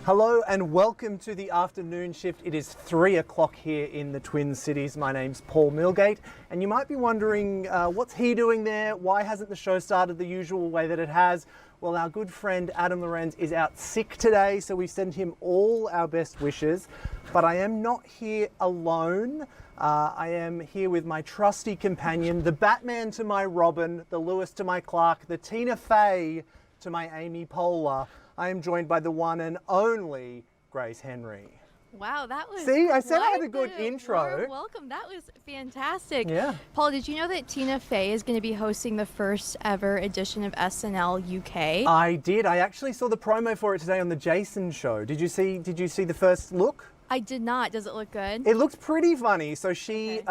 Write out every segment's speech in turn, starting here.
Hello and welcome to the afternoon shift. It is 3 o'clock here in the Twin Cities. My name's Paul Milgate, and you might be wondering what's he doing there? Why hasn't the show started the usual way that it has? Well, our good friend Adam Lorenz is out sick today, so we send him all our best wishes. But I am not here alone. I am here with my trusty companion, the Batman to my Robin, the Lewis to my Clark, the Tina Fey to my Amy Poehler. I am joined by the one and only Grace Henry. Wow, that was See, I said I had a good intro. Warm welcome. That was fantastic. Yeah. Paul, did you know that Tina Fey is going to be hosting the first ever edition of SNL UK? I did. I actually saw the promo for it today on the Jason show. Did you see the first look? I did not. Does it look good? It looks pretty funny. So she's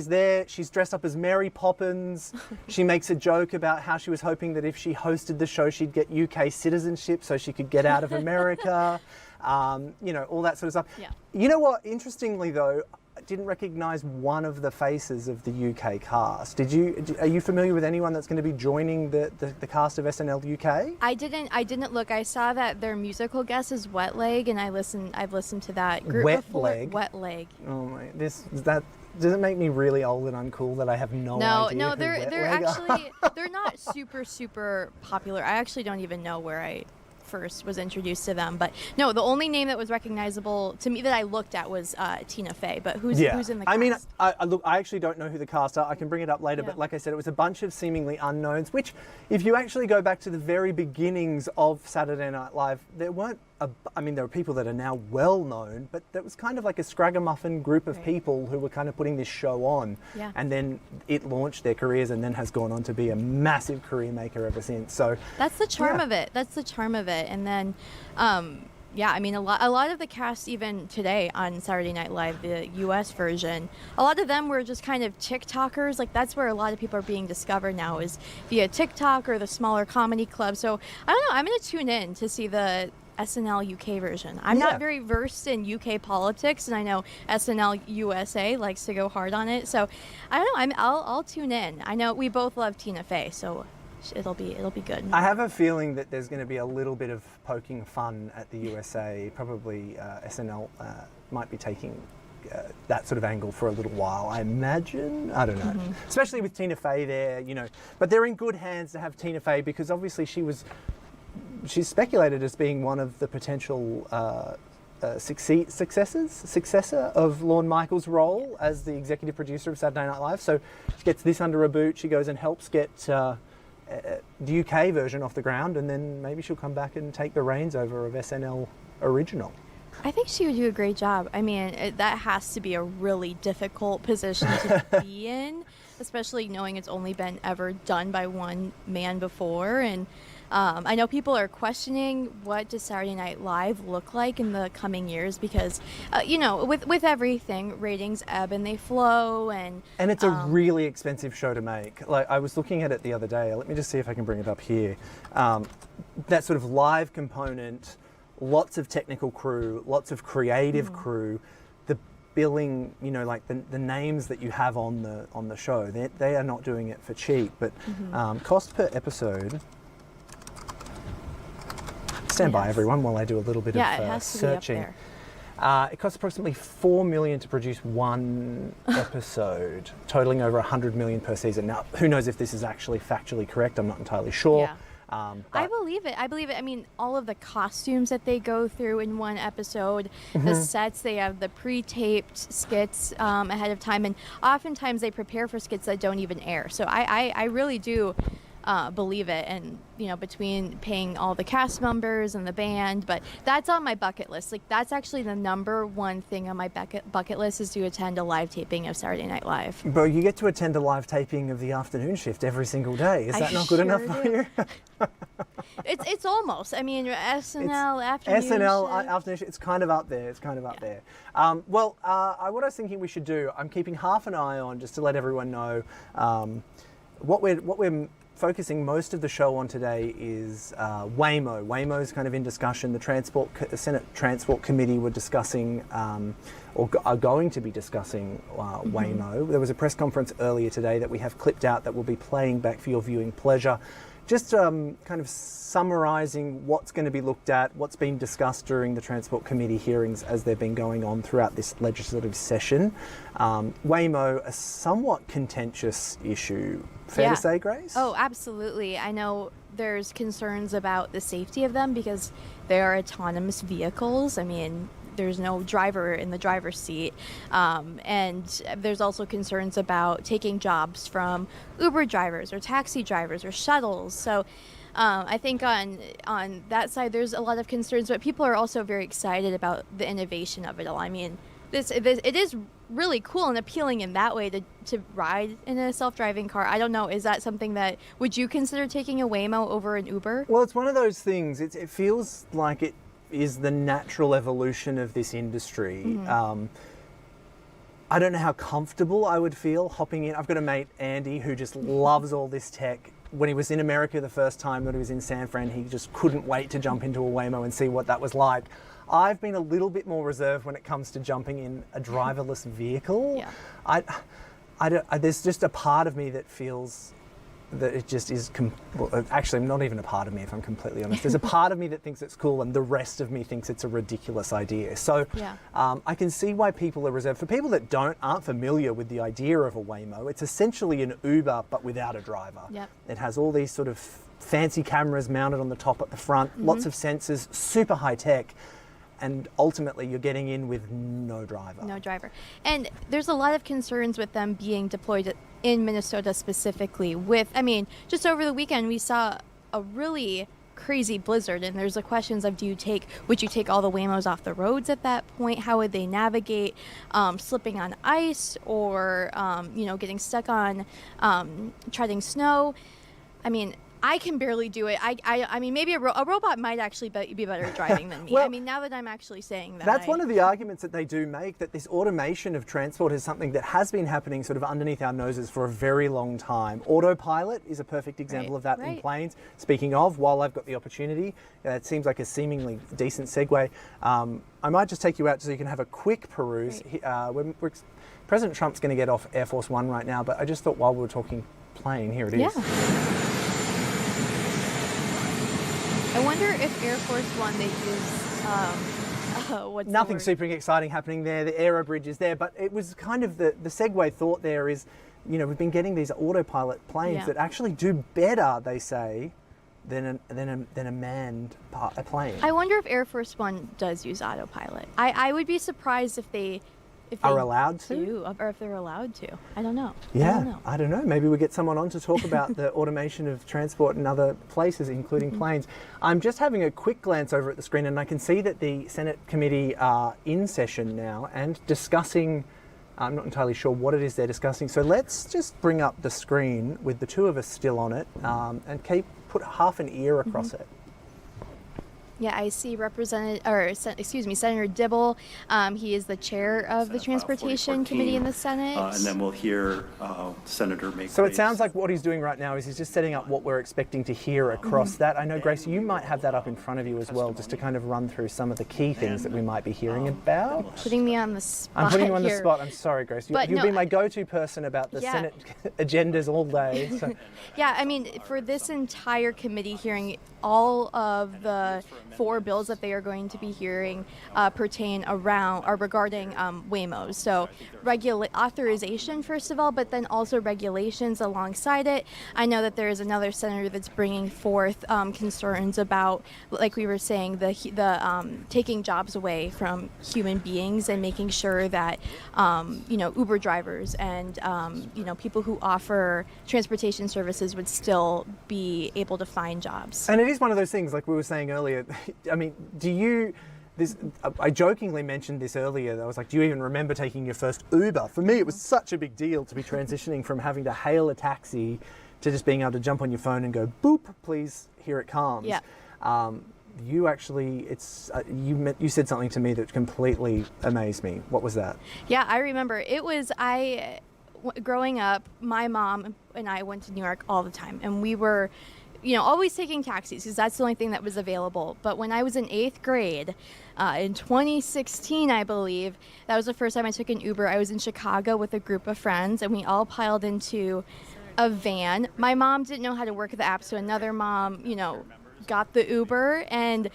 there. She's dressed up as Mary Poppins. She makes a joke about how she was hoping that if she hosted the show, she'd get UK citizenship so she could get out of America. You know, all that sort of stuff. Yeah. You know what? Interestingly, though, I didn't recognise one of the faces of the UK cast. Are you familiar with anyone that's going to be joining the cast of SNL UK? I didn't look. I saw that their musical guest is Wet Leg, and I've listened to that group before. Wet Leg. Oh my! Does it make me really old and uncool that I have no idea? No, who they're Wet Leg actually they're not super popular. I actually don't even know where I first was introduced to them, but no, the only name that was recognizable to me that I looked at was Tina Fey. But who's in the cast? I mean, I actually don't know who the cast are. I can bring it up later, but like I said, it was a bunch of seemingly unknowns, which if you actually go back to the very beginnings of Saturday Night Live, there weren't there are people that are now well known, but that was kind of like a scragamuffin group of people who were kind of putting this show on. Yeah. And then it launched their careers and then has gone on to be a massive career maker ever since. So that's the charm of it. That's the charm of it. And then, I mean, a lot of the cast, even today on Saturday Night Live, the US version, a lot of them were just kind of TikTokers. Like, that's where a lot of people are being discovered now, is via TikTok or the smaller comedy clubs. So I don't know, I'm going to tune in to see the SNL UK version. I'm not very versed in UK politics, and I know SNL USA likes to go hard on it. So I don't know. I'll tune in. I know we both love Tina Fey, so it'll be good. I have a feeling that there's going to be a little bit of poking fun at the USA. Probably SNL might be taking that sort of angle for a little while, I imagine. I don't know. Especially with Tina Fey there, you know. But they're in good hands to have Tina Fey, because obviously she's speculated as being one of the potential successor of Lorne Michaels' role as the executive producer of Saturday Night Live. So she gets this under her boot. She goes and helps get the UK version off the ground, and then maybe she'll come back and take the reins over of SNL original. I think she would do a great job. I mean, that has to be a really difficult position to be in, especially knowing it's only been ever done by one man before. And I know people are questioning what does Saturday Night Live look like in the coming years, because, with everything, ratings ebb and they flow. And it's a really expensive show to make. Like, I was looking at it the other day. Let me just see if I can bring it up here. That sort of live component, lots of technical crew, lots of creative crew, the billing, like the names that you have on the show, they are not doing it for cheap. But cost per episode. Stand by, everyone, while I do a little bit of searching. It costs approximately $4 million to produce one episode, totaling over $100 million per season. Now, who knows if this is actually factually correct? I'm not entirely sure. Yeah. I believe it. I mean, all of the costumes that they go through in one episode, the sets, they have the pre-taped skits ahead of time, and oftentimes they prepare for skits that don't even air. So I really do believe it, and between paying all the cast members and the band, but that's on my bucket list. Like, that's actually the number one thing on my bucket list, is to attend a live taping of Saturday Night Live. Bro, you get to attend a live taping of the afternoon shift every single day. Is that not good enough for you? It's almost. I mean, SNL afternoon shift. Afternoon shift. It's kind of up there. There. What I was thinking we should do, I'm keeping half an eye on, just to let everyone know, what we're focusing most of the show on today is Waymo. Waymo's kind of in discussion. The Senate Transport Committee were discussing, or are going to be discussing Waymo. There was a press conference earlier today that we have clipped out that we'll be playing back for your viewing pleasure. just kind of summarising what's going to be looked at, what's been discussed during the Transport Committee hearings as they've been going on throughout this legislative session. Waymo, a somewhat contentious issue. Fair to say, Grace? Oh, absolutely. I know there's concerns about the safety of them because they are autonomous vehicles. I mean, there's no driver in the driver's seat. And there's also concerns about taking jobs from Uber drivers or taxi drivers or shuttles. So I think on that side, there's a lot of concerns, but people are also very excited about the innovation of it all. I mean, it is really cool and appealing in that way to ride in a self-driving car. I don't know, is that something that, would you consider taking a Waymo over an Uber? Well, it's one of those things, it feels like it is the natural evolution of this industry. Mm-hmm. I don't know how comfortable I would feel hopping in. I've got a mate, Andy, who just loves all this tech. When he was in America the first time that he was in San Fran, he just couldn't wait to jump into a Waymo and see what that was like. I've been a little bit more reserved when it comes to jumping in a driverless vehicle. Yeah. There's just a part of me that feels that it just is, well, actually not even a part of me if I'm completely honest. There's a part of me that thinks it's cool and the rest of me thinks it's a ridiculous idea. So I can see why people are reserved. For people that aren't familiar with the idea of a Waymo, it's essentially an Uber but without a driver. Yep. It has all these sort of fancy cameras mounted on the top at the front, lots of sensors, super high tech. And ultimately, you're getting in with no driver. No driver. And there's a lot of concerns with them being deployed in Minnesota specifically I mean, just over the weekend, we saw a really crazy blizzard, and there's the questions of would you take all the Waymos off the roads at that point? How would they navigate slipping on ice or, getting stuck on treading snow? I mean, I can barely do it. I mean, maybe a robot might actually be better at driving than me. Well, I mean, now that I'm actually saying that. That's one of the arguments that they do make, that this automation of transport is something that has been happening sort of underneath our noses for a very long time. Autopilot is a perfect example of that in planes. Speaking of, while I've got the opportunity, it seems like a seemingly decent segue. I might just take you out so you can have a quick peruse. President Trump's going to get off Air Force One right now, but I just thought while we were talking plane, here it is. Yeah. I wonder if Air Force One, they use, nothing super exciting happening there. The Aero Bridge is there, but it was kind of the segue thought there is, we've been getting these autopilot planes that actually do better, they say, than a manned plane. I wonder if Air Force One does use autopilot. I would be surprised if they are allowed to, or if they're allowed to. I don't know. Yeah, I don't know. Maybe we get someone on to talk about the automation of transport in other places, including planes. I'm just having a quick glance over at the screen, and I can see that the Senate committee are in session now and discussing. I'm not entirely sure what it is they're discussing. So let's just bring up the screen with the two of us still on it, and put half an ear across it. Yeah, I see Senator Dibble. He is the chair of the Transportation Committee in the Senate. And then we'll hear Senator make. So it sounds like what he's doing right now is he's just setting up what we're expecting to hear across that. I know, Grace, you might have that up in front of you as well, just to kind of run through some of the key things that we might be hearing about. Putting me on the spot. I'm putting you on the spot. I'm sorry, Grace. You've been my go-to person about the Senate agendas all day. So. Yeah, I mean, for this entire committee hearing, all of the 4 bills that they are going to be hearing pertain regarding Waymos. So authorization, first of all, but then also regulations alongside it. I know that there is another senator that's bringing forth concerns about, like we were saying, the taking jobs away from human beings and making sure that Uber drivers and people who offer transportation services would still be able to find jobs. And it is one of those things, like we were saying earlier. I mean, I jokingly mentioned this earlier. I was like, do you even remember taking your first Uber? For me, it was such a big deal to be transitioning from having to hail a taxi to just being able to jump on your phone and go, boop, please, here it comes. Yeah. You actually, you said something to me that completely amazed me. What was that? Yeah, I remember. It was, growing up, my mom and I went to New York all the time, and we were always taking taxis because that's the only thing that was available. But when I was in 8th grade, in 2016, I believe, that was the first time I took an Uber. I was in Chicago with a group of friends, and we all piled into a van. My mom didn't know how to work the app, so another mom, got the Uber. And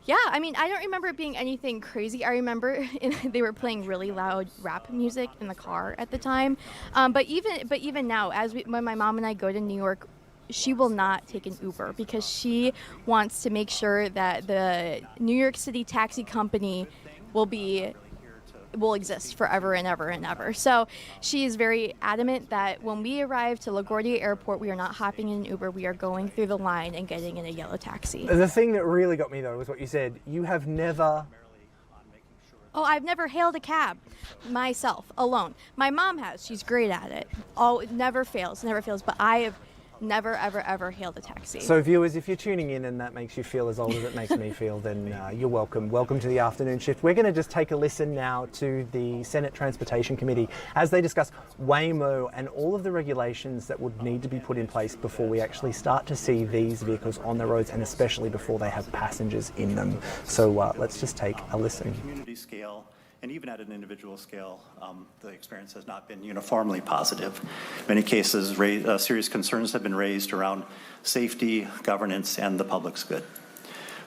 yeah, I mean, I don't remember it being anything crazy. I remember they were playing really loud rap music in the car at the time. But even now, when my mom and I go to New York, she will not take an Uber because she wants to make sure that the New York City taxi company will exist forever and ever and ever. So she is very adamant that when we arrive to LaGuardia Airport, we are not hopping in an Uber. We are going through the line and getting in a yellow taxi. The thing that really got me though was what you said. You have never... Oh, I've never hailed a cab myself alone. My mom has. She's great at it. Oh, it never fails. But I have never, ever, ever hailed a taxi. So viewers, if you're tuning in and that makes you feel as old as it makes me feel, then you're welcome. Welcome to the afternoon shift. We're going to just take a listen now to the Senate Transportation Committee as they discuss Waymo and all of the regulations that would need to be put in place before we actually start to see these vehicles on the roads, and especially before they have passengers in them. So let's just take a listen. Community scale, and even at an individual scale, the experience has not been uniformly positive. In many cases, serious concerns have been raised around safety, governance, and the public's good.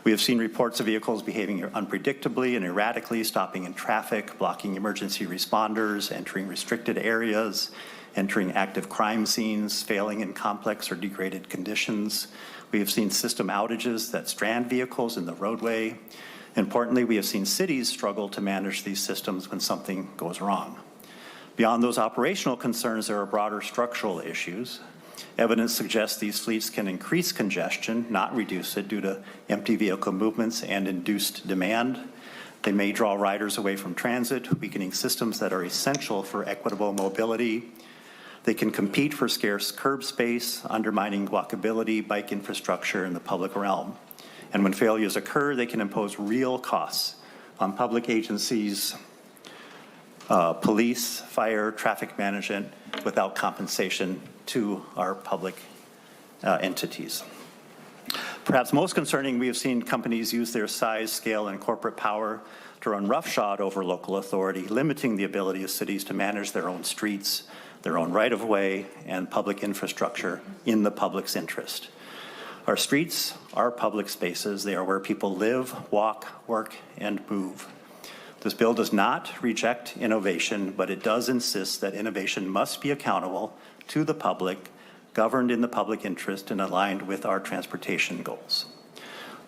We have seen reports of vehicles behaving unpredictably and erratically, stopping in traffic, blocking emergency responders, entering restricted areas, entering active crime scenes, failing in complex or degraded conditions. We have seen system outages that strand vehicles in the roadway. Importantly, we have seen cities struggle to manage these systems when something goes wrong. Beyond those operational concerns, there are broader structural issues. Evidence suggests these fleets can increase congestion, not reduce it, due to empty vehicle movements and induced demand. They may draw riders away from transit, weakening systems that are essential for equitable mobility. They can compete for scarce curb space, undermining walkability, bike infrastructure in the public realm. And when failures occur, they can impose real costs on public agencies, police, fire, traffic management, without compensation to our public entities. Perhaps most concerning, we have seen companies use their size, scale, and corporate power to run roughshod over local authority, limiting the ability of cities to manage their own streets, their own right-of-way, and public infrastructure in the public's interest. Our streets are public spaces. They are where people live, walk, work, and move. This bill does not reject innovation, but it does insist that innovation must be accountable to the public, governed in the public interest, and aligned with our transportation goals.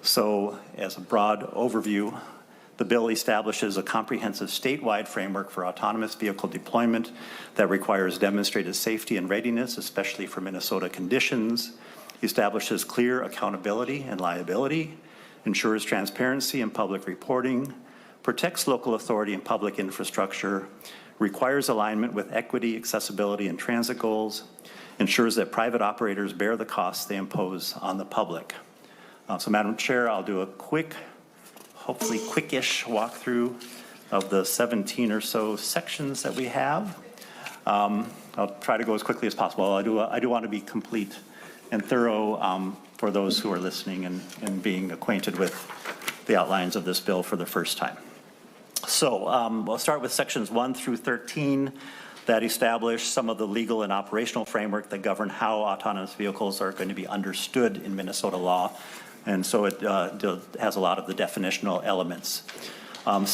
So, as a broad overview, the bill establishes a comprehensive statewide framework for autonomous vehicle deployment that requires demonstrated safety and readiness, especially for Minnesota conditions, establishes clear accountability and liability, ensures transparency and public reporting, protects local authority and public infrastructure, requires alignment with equity, accessibility, and transit goals, ensures that private operators bear the costs they impose on the public. So, Madam Chair, I'll do a quick, hopefully quickish walkthrough of the 17 or so sections that we have. I'll try to go as quickly as possible. I do want to be complete and thorough for those who are listening and being acquainted with the outlines of this bill for the first time. So we'll start with sections 1 through 13 that establish some of the legal and operational framework that govern how autonomous vehicles are going to be understood in Minnesota law. And so it has a lot of the definitional elements. I'm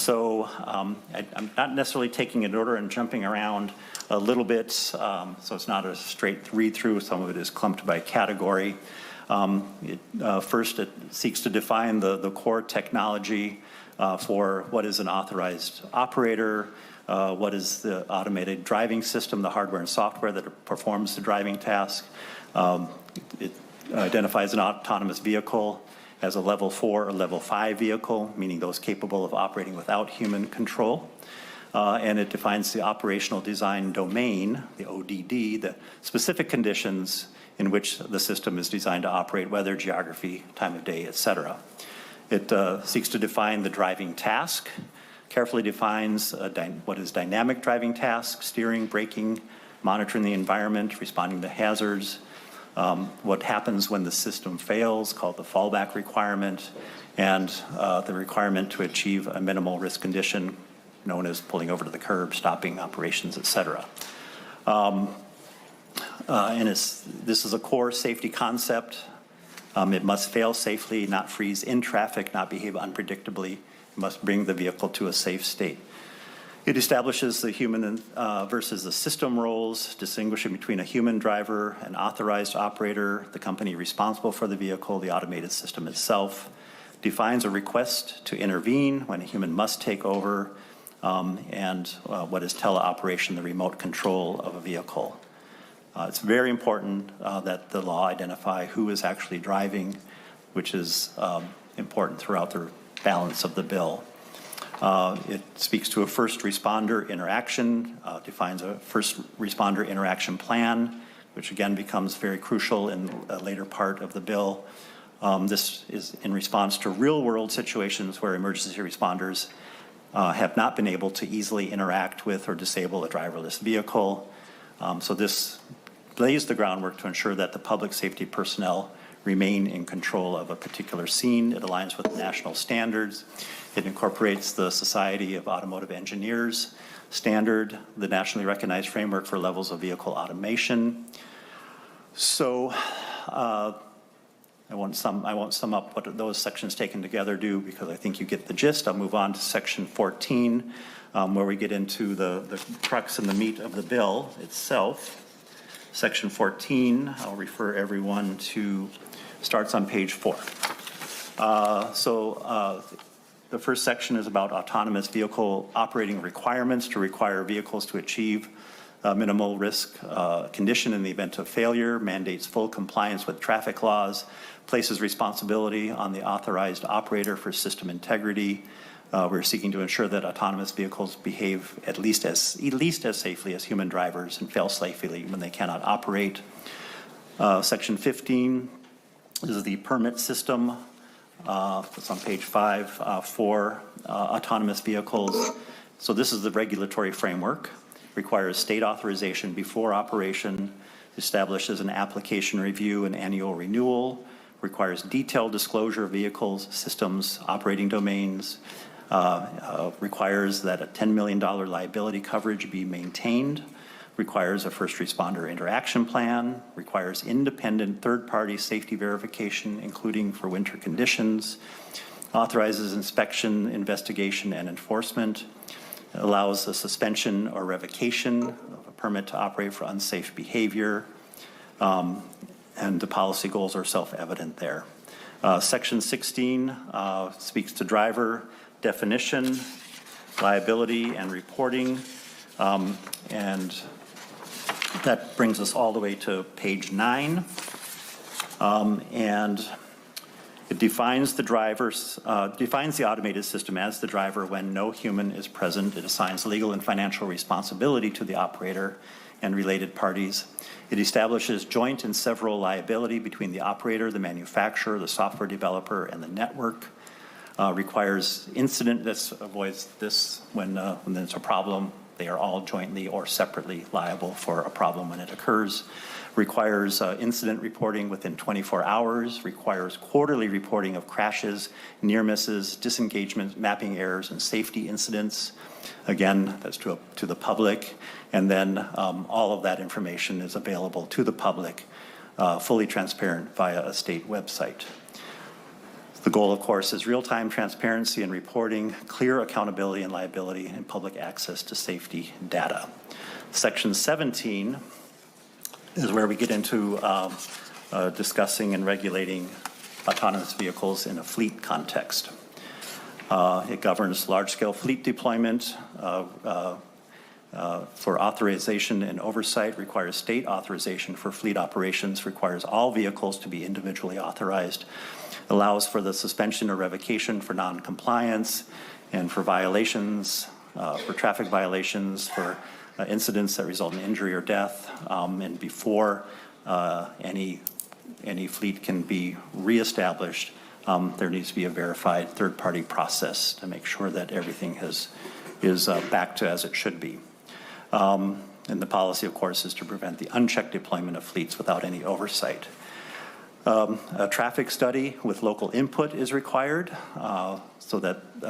not necessarily taking it in order and jumping around a little bit, so it's not a straight read-through. Some of it is clumped by category. First, it seeks to define the core technology for what is an authorized operator, what is the automated driving system, the hardware and software that performs the driving task. It identifies an autonomous vehicle as a level 4 or level 5 vehicle, meaning those capable of operating without human control. And it defines the operational design domain, the ODD, the specific conditions in which the system is designed to operate, weather, geography, time of day, et cetera. It seeks to define the driving task, carefully defines what is dynamic driving task, steering, braking, monitoring the environment, responding to hazards, what happens when the system fails, called the fallback requirement, and the requirement to achieve a minimal risk condition, known as pulling over to the curb, stopping operations, et cetera. This is a core safety concept. It must fail safely, not freeze in traffic, not behave unpredictably. It must bring the vehicle to a safe state. It establishes the human versus the system roles, distinguishing between a human driver, an authorized operator, the company responsible for the vehicle, the automated system itself, defines a request to intervene when a human must take over, and what is teleoperation, the remote control of a vehicle. It's very important that the law identify who is actually driving, which is important throughout the balance of the bill. It speaks to a first responder interaction, defines a first responder interaction plan, which again becomes very crucial in a later part of the bill. This is in response to real-world situations where emergency responders have not been able to easily interact with or disable a driverless vehicle. So this lays the groundwork to ensure that the public safety personnel remain in control of a particular scene. It aligns with national standards. It incorporates the Society of Automotive Engineers standard, the nationally recognized framework for levels of vehicle automation. So I won't sum up what those sections taken together do because I think you get the gist. I'll move on to section 14, where we get into the crux and the meat of the bill itself. Section 14, I'll refer everyone to, starts on page 4. The first section is about autonomous vehicle operating requirements to require vehicles to achieve minimal risk condition in the event of failure, mandates full compliance with traffic laws, places responsibility on the authorized operator for system integrity. We're seeking to ensure that autonomous vehicles behave at least as safely as human drivers and fail safely when they cannot operate. Section 15 is the permit system. It's on page 5 for autonomous vehicles. So this is the regulatory framework. Requires state authorization before operation, establishes an application review and annual renewal, requires detailed disclosure of vehicles, systems, operating domains, requires that a $10 million liability coverage be maintained, requires a first responder interaction plan, requires independent third-party safety verification, including for winter conditions, authorizes inspection, investigation, and enforcement, allows a suspension or revocation of a permit to operate for unsafe behavior, and the policy goals are self-evident there. Section 16 speaks to driver definition, liability, and reporting, and that brings us all the way to page 9, and it defines the automated system as the driver when no human is present. It assigns legal and financial responsibility to the operator and related parties. It establishes joint and several liability between the operator, the manufacturer, the software developer, and the network. Requires incident, this avoids this when there's a problem. They are all jointly or separately liable for a problem when it occurs. Requires incident reporting within 24 hours, requires quarterly reporting of crashes, near misses, disengagements, mapping errors, and safety incidents. Again, that's to the public. And then all of that information is available to the public, fully transparent via a state website. The goal, of course, is real-time transparency and reporting, clear accountability and liability, and public access to safety data. Section 17 is where we get into discussing and regulating autonomous vehicles in a fleet context. It governs large-scale fleet deployment for authorization and oversight, requires state authorization for fleet operations, requires all vehicles to be individually authorized, allows for the suspension or revocation for non-compliance and for violations, for traffic violations, for incidents that result in injury or death, and before any fleet can be reestablished, there needs to be a verified third-party process to make sure that everything is back to as it should be. And the policy, of course, is to prevent the unchecked deployment of fleets without any oversight. A traffic study with local input is required so that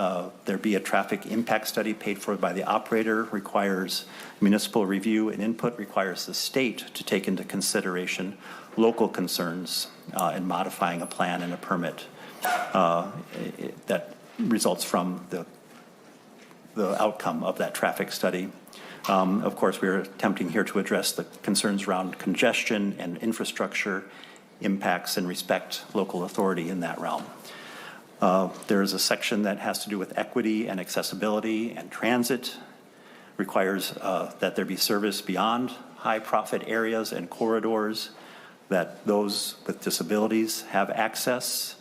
there be a traffic impact study paid for by the operator, requires municipal review and input, requires the state to take into consideration local concerns in modifying a plan and a permit that results from the outcome of that traffic study. Of course, we're attempting here to address the concerns around congestion and infrastructure impacts and respect local authority in that realm. There is a section that has to do with equity and accessibility and transit, requires that there be service beyond high profit areas and corridors, that those with disabilities have access,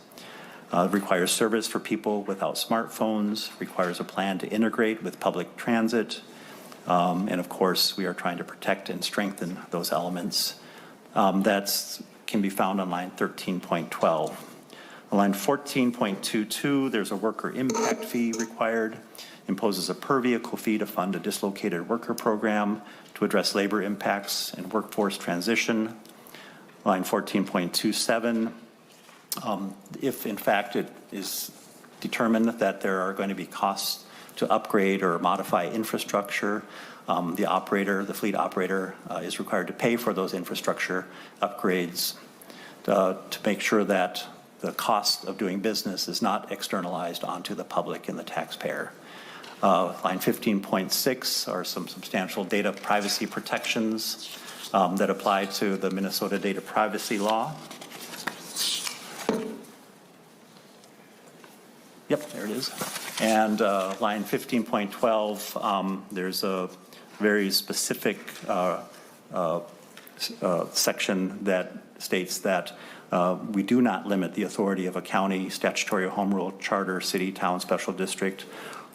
requires service for people without smartphones, requires a plan to integrate with public transit, and of course we are trying to protect and strengthen those elements. That's can be found on line 13.12. On line 14.22, there's a worker impact fee required, imposes a per vehicle fee to fund a dislocated worker program to address labor impacts and workforce transition. Line 14.27, if in fact it is determined that there are going to be costs to upgrade or modify infrastructure, the fleet operator is required to pay for those infrastructure upgrades to make sure that the cost of doing business is not externalized onto the public and the taxpayer. Line 15.6 are some substantial data privacy protections that apply to the Minnesota data privacy law. Yep, there it is. And line 15.12, there's a very specific section that states that we do not limit the authority of a county, statutory or home rule, charter, city, town, special district,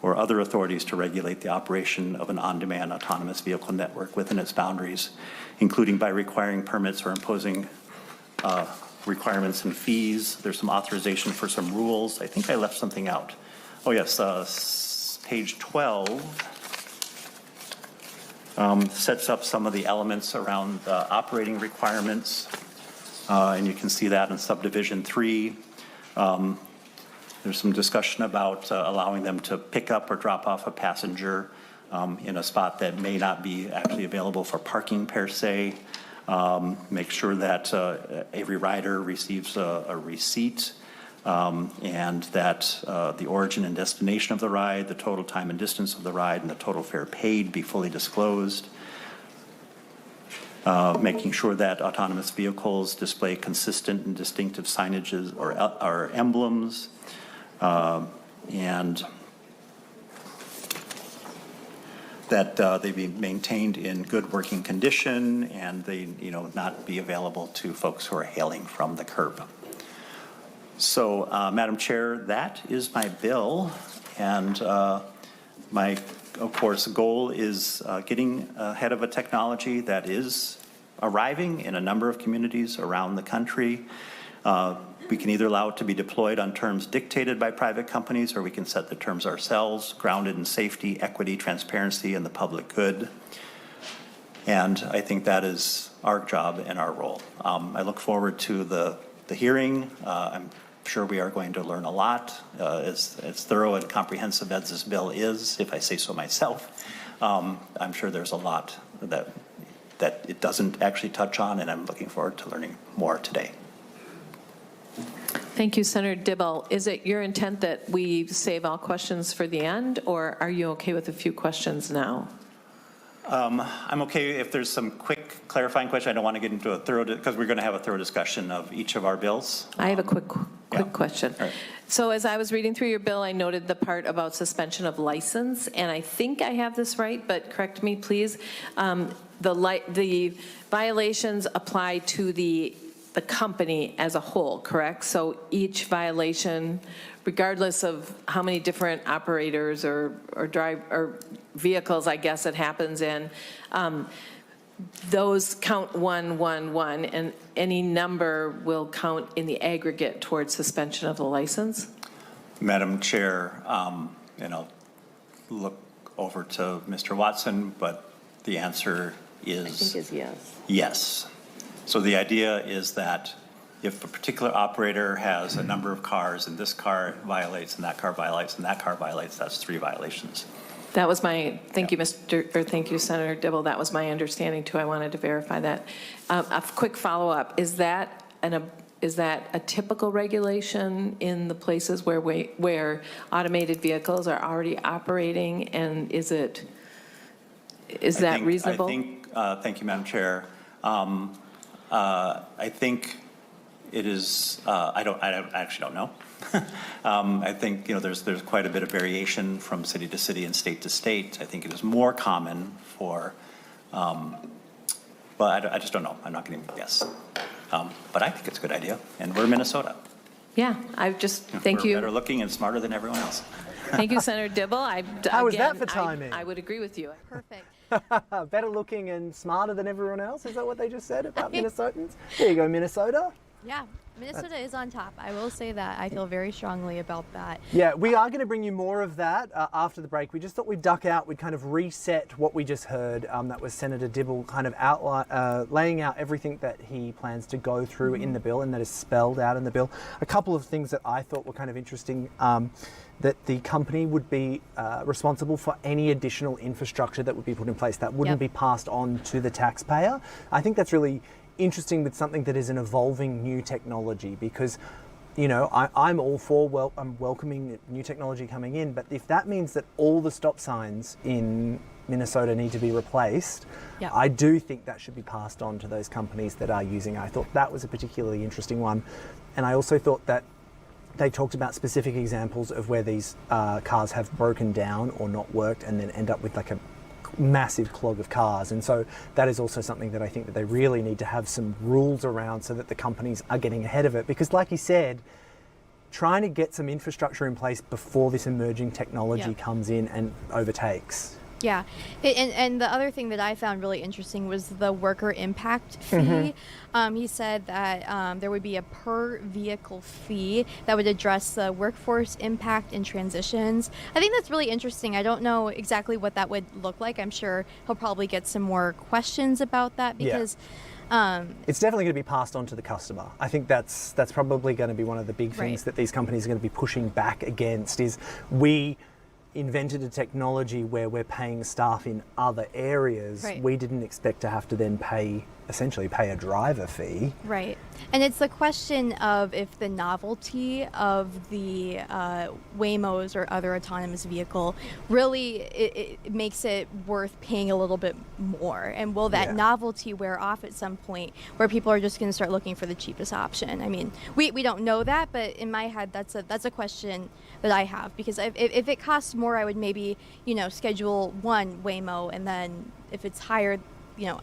or other authorities to regulate the operation of an on-demand autonomous vehicle network within its boundaries, including by requiring permits or imposing requirements and fees. There's some authorization for some rules. I think I left something out. Oh yes, page 12 sets up some of the elements around operating requirements, and you can see that in subdivision 3. There's some discussion about allowing them to pick up or drop off a passenger in a spot that may not be actually available for parking per se. Make sure that every rider receives a receipt, and that the origin and destination of the ride, the total time and distance of the ride, and the total fare paid be fully disclosed. Making sure that autonomous vehicles display consistent and distinctive signages or emblems, and that they be maintained in good working condition, and they not be available to folks who are hailing from the curb. So, Madam Chair, that is my bill, and my, of course, goal is getting ahead of a technology that is arriving in a number of communities around the country. We can either allow it to be deployed on terms dictated by private companies, or we can set the terms ourselves, grounded in safety, equity, transparency, and the public good. And I think that is our job and our role. I look forward to the hearing. I'm sure we are going to learn a lot. As thorough and comprehensive as this bill is, if I say so myself, I'm sure there's a lot that it doesn't actually touch on, and I'm looking forward to learning more today. Thank you, Senator Dibble. Is it your intent that we save all questions for the end, or are you okay with a few questions now? I'm okay if there's some quick clarifying question. I don't want to get into a thorough, because we're going to have a thorough discussion of each of our bills. I have a quick question. All right. So as I was reading through your bill, I noted the part about suspension of license, and I think I have this right, but correct me, please. The violations apply to the company as a whole, correct? So each violation, regardless of how many different operators or vehicles, I guess, it happens in, those count 111, and any number will count in the aggregate towards suspension of the license? Madam Chair, look over to Mr. Watson, but the answer is, I think is yes. Yes. So the idea is that if a particular operator has a number of cars and this car violates and that car violates and that car violates, that's 3 violations. That was my, thank you, thank you, Senator Dibble. That was my understanding too. I wanted to verify that. A quick follow-up, is that a typical regulation in the places where automated vehicles are already operating, and is that reasonable? Thank you, Madam Chair. I think it is. I actually don't know. I think there's quite a bit of variation from city to city and state to state. I think it is more common for, but I just don't know. I'm not going to guess. But I think it's a good idea, and we're Minnesota. Yeah, thank you. We're better looking and smarter than everyone else. Thank you, Senator Dibble. How was that for timing? I would agree with you. Perfect. Better looking and smarter than everyone else? Is that what they just said about Minnesotans? There you go, Minnesota. Yeah, Minnesota is on top. I will say that. I feel very strongly about that. Yeah, we are going to bring you more of that after the break. We just thought we'd duck out. We'd kind of reset what we just heard. That was Senator Dibble kind of laying out everything that he plans to go through in the bill, and that is spelled out in the bill. A couple of things that I thought were kind of interesting. That the company would be responsible for any additional infrastructure that would be put in place. That wouldn't be passed on to the taxpayer. I think that's really interesting with something that is an evolving new technology, because I'm all for I'm welcoming new technology coming in, but if that means that all the stop signs in Minnesota need to be replaced, I do think that should be passed on to those companies that are using it. I thought that was a particularly interesting one, and I also thought that they talked about specific examples of where these cars have broken down or not worked and then end up with like a massive clog of cars. And so that is also something that I think that they really need to have some rules around so that the companies are getting ahead of it. Because like you said, trying to get some infrastructure in place before this emerging technology comes in and overtakes. Yeah, and the other thing that I found really interesting was the worker impact fee. He said that there would be a per vehicle fee that would address the workforce impact and transitions. I think that's really interesting. I don't know exactly what that would look like. I'm sure he'll probably get some more questions about that because it's definitely going to be passed on to the customer. I think that's probably going to be one of the big things that these companies are going to be pushing back against is we invented a technology where we're paying staff in other areas. We didn't expect to have to then essentially pay a driver fee. Right. And it's the question of if the novelty of the Waymos or other autonomous vehicle really it makes it worth paying a little bit more. And will that novelty wear off at some point where people are just going to start looking for the cheapest option? I mean, we don't know that, but in my head, that's a question that I have, because if it costs more, I would maybe, schedule one Waymo, and then if it's higher,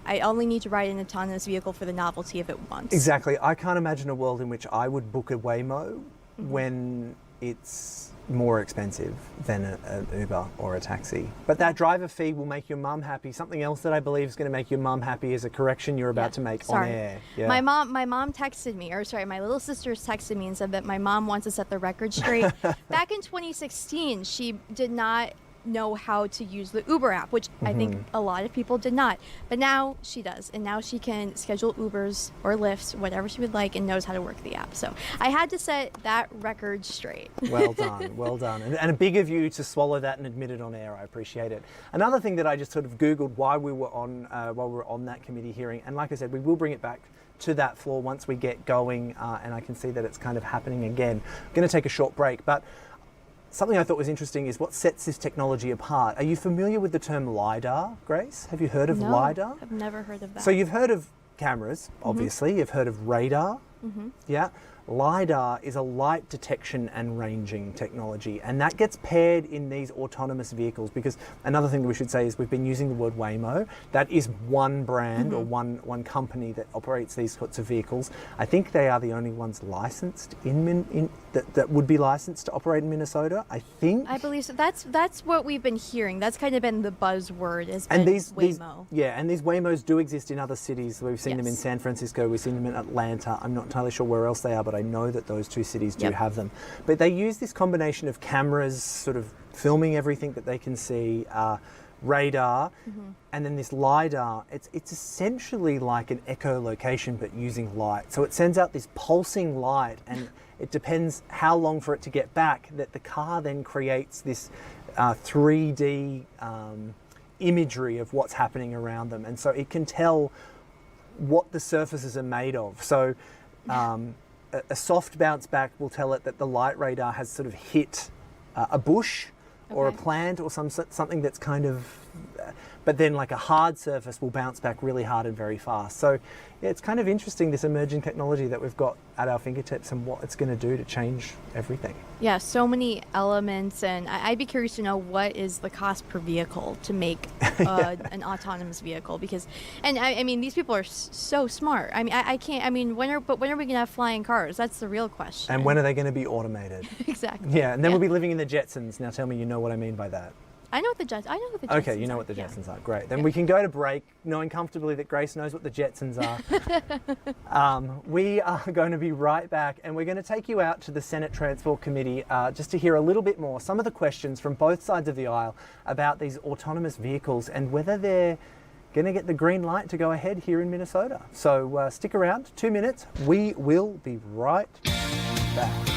I only need to ride an autonomous vehicle for the novelty of it once. Exactly. I can't imagine a world in which I would book a Waymo when it's more expensive than an Uber or a taxi. But that driver fee will make your mum happy. Something else that I believe is going to make your mum happy is a correction you're about to make on air. Yeah. My mom texted me, my little sisters texted me and said that my mom wants to set the record straight. Back in 2016, she did not know how to use the Uber app, which I think a lot of people did not. But now she does, and now she can schedule Ubers or Lyfts, whatever she would like, and knows how to work the app. So I had to set that record straight. Well done, well done. And a big of you to swallow that and admit it on air. I appreciate it. Another thing that I just sort of Googled while we were on that committee hearing, and like I said, we will bring it back to that floor once we get going, and I can see that it's kind of happening again. I'm going to take a short break, but something I thought was interesting is what sets this technology apart. Are you familiar with the term LiDAR, Grace? Have you heard of LiDAR? I've never heard of that. So you've heard of cameras, obviously. You've heard of radar. Yeah. LiDAR is a light detection and ranging technology, and that gets paired in these autonomous vehicles, because another thing that we should say is we've been using the word Waymo. That is one brand or one company that operates these sorts of vehicles. I think they are the only ones licensed that would be licensed to operate in Minnesota, I think. I believe so. That's what we've been hearing. That's kind of been the buzzword, is Waymo. And these Waymos do exist in other cities. We've seen them in San Francisco, we've seen them in Atlanta. I'm not entirely sure where else they are, but I know that those two cities do have them. But they use this combination of cameras sort of filming everything that they can see, radar, and then this LiDAR. It's essentially like an echolocation but using light. So it sends out this pulsing light, and it depends how long for it to get back, that the car then creates this 3D imagery of what's happening around them. And so it can tell what the surfaces are made of. So a soft bounce back will tell it that the light radar has sort of hit a bush or a plant or something that's kind of, but then like a hard surface will bounce back really hard and very fast. So yeah, it's kind of interesting, this emerging technology that we've got at our fingertips and what it's going to do to change everything. Yeah, so many elements, and I'd be curious to know what is the cost per vehicle to make an autonomous vehicle, because, and I mean, these people are so smart. I mean, I can't, I mean, when are we going to have flying cars? That's the real question. And when are they going to be automated? Exactly. Yeah, and then we'll be living in the Jetsons. Now tell me you know what I mean by that. I know what the Jetsons are. Okay, you know what the Jetsons are. Great. Then we can go to break, knowing comfortably that Grace knows what the Jetsons are. We are going to be right back, and we're going to take you out to the Senate Transport Committee just to hear a little bit more, some of the questions from both sides of the aisle about these autonomous vehicles and whether they're going to get the green light to go ahead here in Minnesota. So stick around, 2 minutes. We will be right back.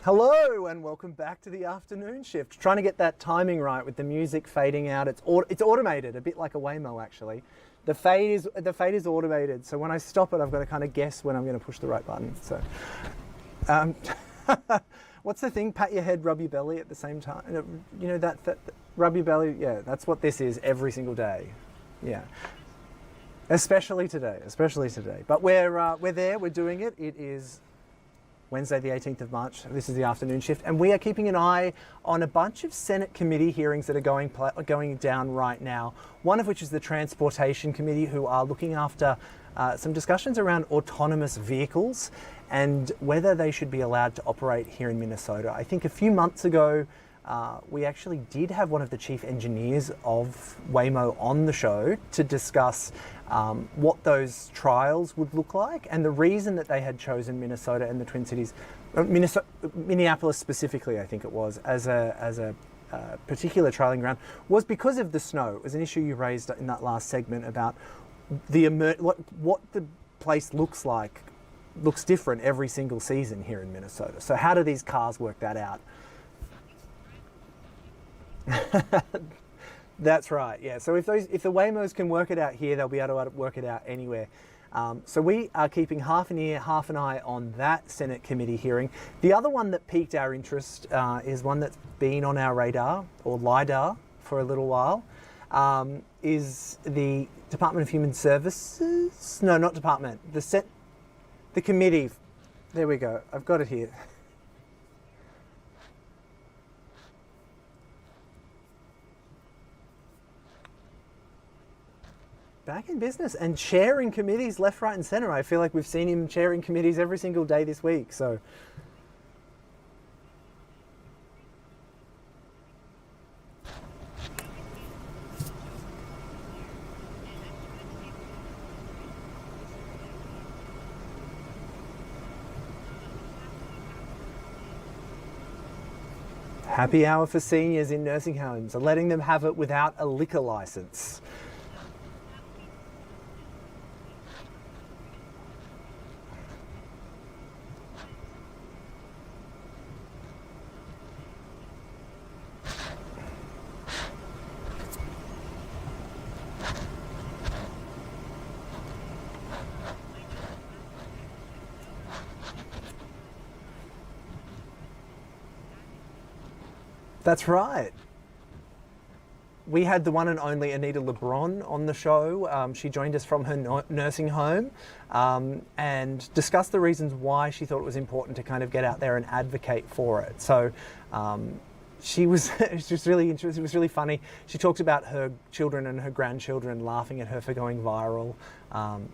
Hello and welcome back to the afternoon shift. Trying to get that timing right with the music fading out. It's automated, a bit like a Waymo actually. The fade is automated, so when I stop it, I've got to kind of guess when I'm going to push the right button. So, what's the thing? Pat your head, rub your belly at the same time. You know that rub your belly. Yeah, that's what this is every single day. Yeah. Especially today. But we're there. We're doing it. It is Wednesday the 18th of March. This is the afternoon shift, and we are keeping an eye on a bunch of Senate committee hearings that are going down right now. One of which is the Transportation Committee, who are looking after some discussions around autonomous vehicles and whether they should be allowed to operate here in Minnesota. I think a few months ago, we actually did have one of the chief engineers of Waymo on the show to discuss what those trials would look like, and the reason that they had chosen Minnesota and the Twin Cities, Minneapolis specifically, I think it was, as a particular trialing ground, was because of the snow. It was an issue you raised in that last segment about what the place looks different every single season here in Minnesota. So how do these cars work that out? That's right, yeah. So if the Waymos can work it out here, they'll be able to work it out anywhere. So we are keeping half an ear, half an eye on that Senate committee hearing. The other one that piqued our interest is one that's been on our radar, or LIDAR, for a little while, is the Department of Human Services. No, not department. The committee. There we go. I've got it here. Back in business and chairing committees left, right and centre. I feel like we've seen him chairing committees every single day this week. So happy hour for seniors in nursing homes, letting them have it without a liquor licence. That's right. We had the one and only Anita LeBron on the show. She joined us from her nursing home and discussed the reasons why she thought it was important to kind of get out there and advocate for it. So she was just really interesting. It was really funny. She talked about her children and her grandchildren laughing at her for going viral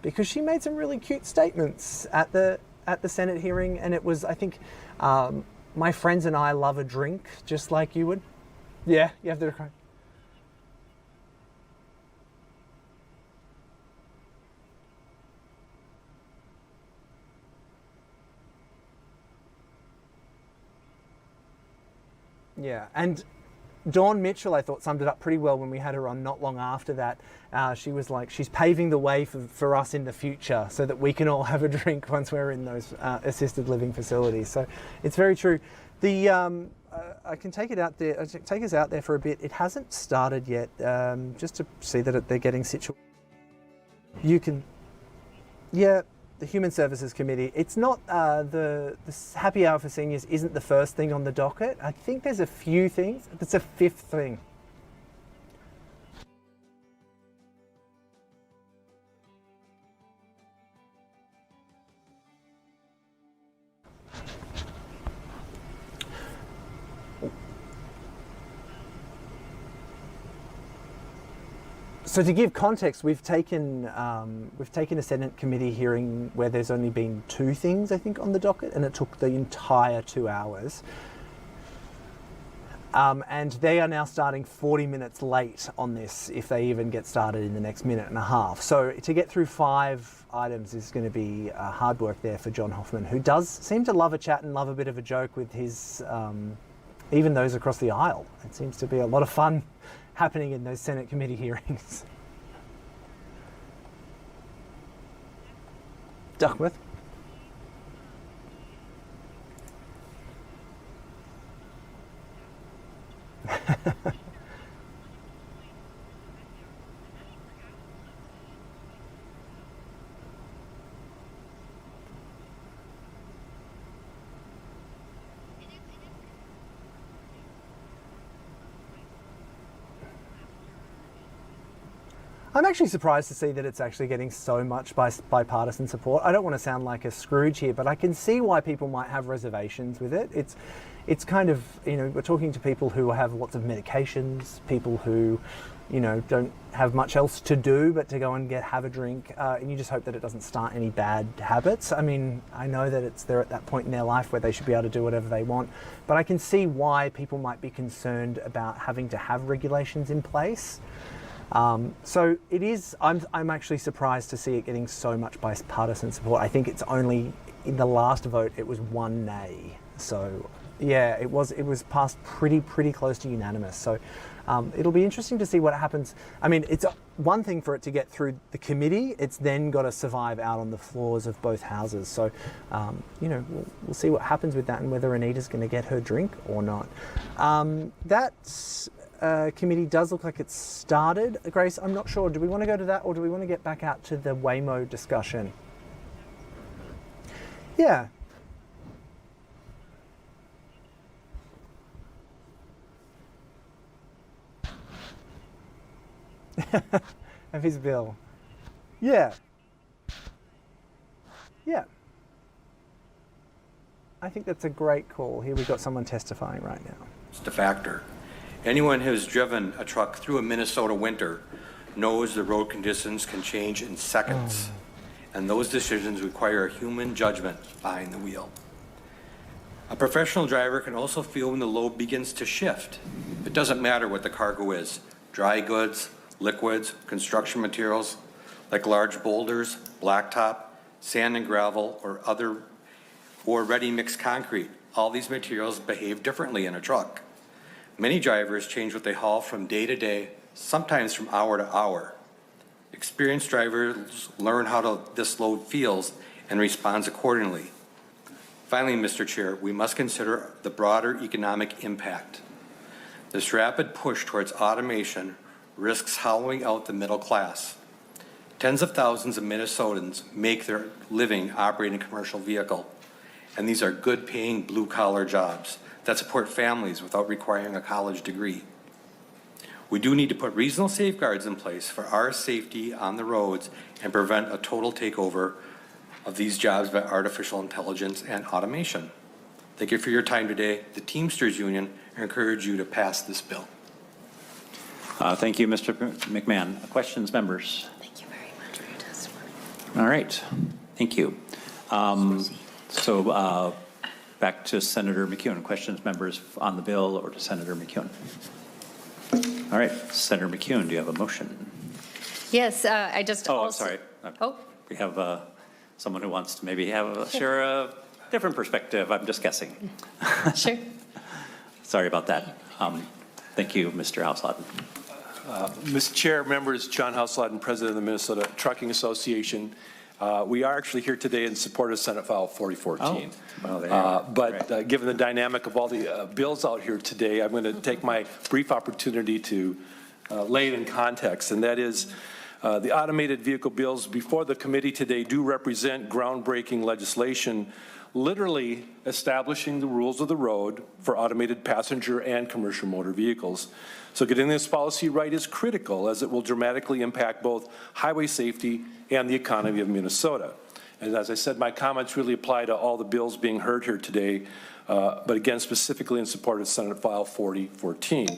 because she made some really cute statements at the Senate hearing, and it was, I think, my friends and I love a drink just like you would. Yeah, you have to cry. Yeah, and Dawn Mitchell, I thought, summed it up pretty well when we had her on not long after that. She was like, she's paving the way for us in the future so that we can all have a drink once we're in those assisted living facilities. So it's very true. The I can take us out there for a bit. It hasn't started yet, just to see that they're getting situated. You can, yeah. The Human Services Committee, it's not, the happy hour for seniors isn't the first thing on the docket. I think there's a few things. It's a fifth thing. So to give context, we've taken a Senate committee hearing where there's only been two things, I think, on the docket, and it took the entire 2 hours. And they are now starting 40 minutes late on this, if they even get started in the next minute and a half. So to get through 5 items is going to be hard work there for John Hoffman, who does seem to love a chat and love a bit of a joke with his, even those across the aisle. It seems to be a lot of fun happening in those Senate committee hearings. Duckworth. I'm actually surprised to see that it's actually getting so much bipartisan support. I don't want to sound like a Scrooge here, but I can see why people might have reservations with it. It's kind of, you know, we're talking to people who have lots of medications, people who, you know, don't have much else to do but to go and have a drink, and you just hope that it doesn't start any bad habits. I mean, I know that they're at that point in their life where they should be able to do whatever they want, but I can see why people might be concerned about having to have regulations in place. So it is, I'm actually surprised to see it getting so much bipartisan support. I think it's only, in the last vote, it was 1 nay. So yeah, it was passed pretty close to unanimous. So it'll be interesting to see what happens. I mean, it's one thing for it to get through the committee, it's then got to survive out on the floors of both houses. So, you know, we'll see what happens with that and whether Anita's going to get her drink or not. That's committee does look like it's started. Grace, I'm not sure. Do we want to go to that or do we want to get back out to the Waymo discussion? Yeah. Of his bill. Yeah. Yeah. I think that's a great call. Here we've got someone testifying right now. It's the factor. Anyone who has driven a truck through a Minnesota winter knows the road conditions can change in seconds, and those decisions require human judgment behind the wheel. A professional driver can also feel when the load begins to shift. It doesn't matter what the cargo is, dry goods, liquids, construction materials, like large boulders, blacktop, sand and gravel, or ready-mixed concrete. All these materials behave differently in a truck. Many drivers change what they haul from day to day, sometimes from hour to hour. Experienced drivers learn how this load feels and responds accordingly. Finally, Mr. Chair, we must consider the broader economic impact. This rapid push towards automation risks hollowing out the middle class. Tens of thousands of Minnesotans make their living operating a commercial vehicle, and these are good-paying blue-collar jobs that support families without requiring a college degree. We do need to put reasonable safeguards in place for our safety on the roads and prevent a total takeover of these jobs by artificial intelligence and automation. Thank you for your time today. The Teamsters Union encourage you to pass this bill. Thank you, Mr. McMahon. Questions, members? Thank you very much for your testimony. All right. Thank you. Back to Senator McKeon. Questions, members, on the bill or to Senator McKeon? All right. Senator McKeon, do you have a motion? Yes, I just Oh, also... sorry. Oh. We have someone who wants to maybe share a different perspective. I'm just guessing. Sure. Sorry about that. Thank you, Mr. Houselot. Mr. Chair, members, John Houselot, President of the Minnesota Trucking Association. We are actually here today in support of Senate File 4014. Oh, well, but given the dynamic of all the bills out here today, I'm going to take my brief opportunity to lay it in context, and that is the automated vehicle bills before the committee today do represent groundbreaking legislation, literally establishing the rules of the road for automated passenger and commercial motor vehicles. So getting this policy right is critical, as it will dramatically impact both highway safety and the economy of Minnesota. And as I said, my comments really apply to all the bills being heard here today, but again, specifically in support of Senate File 4014.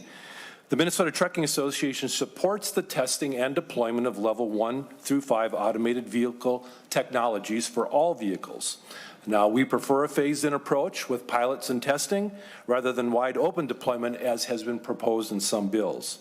The Minnesota Trucking Association supports the testing and deployment of level 1 through 5 automated vehicle technologies for all vehicles. Now, we prefer a phased-in approach with pilots and testing rather than wide open deployment as has been proposed in some bills.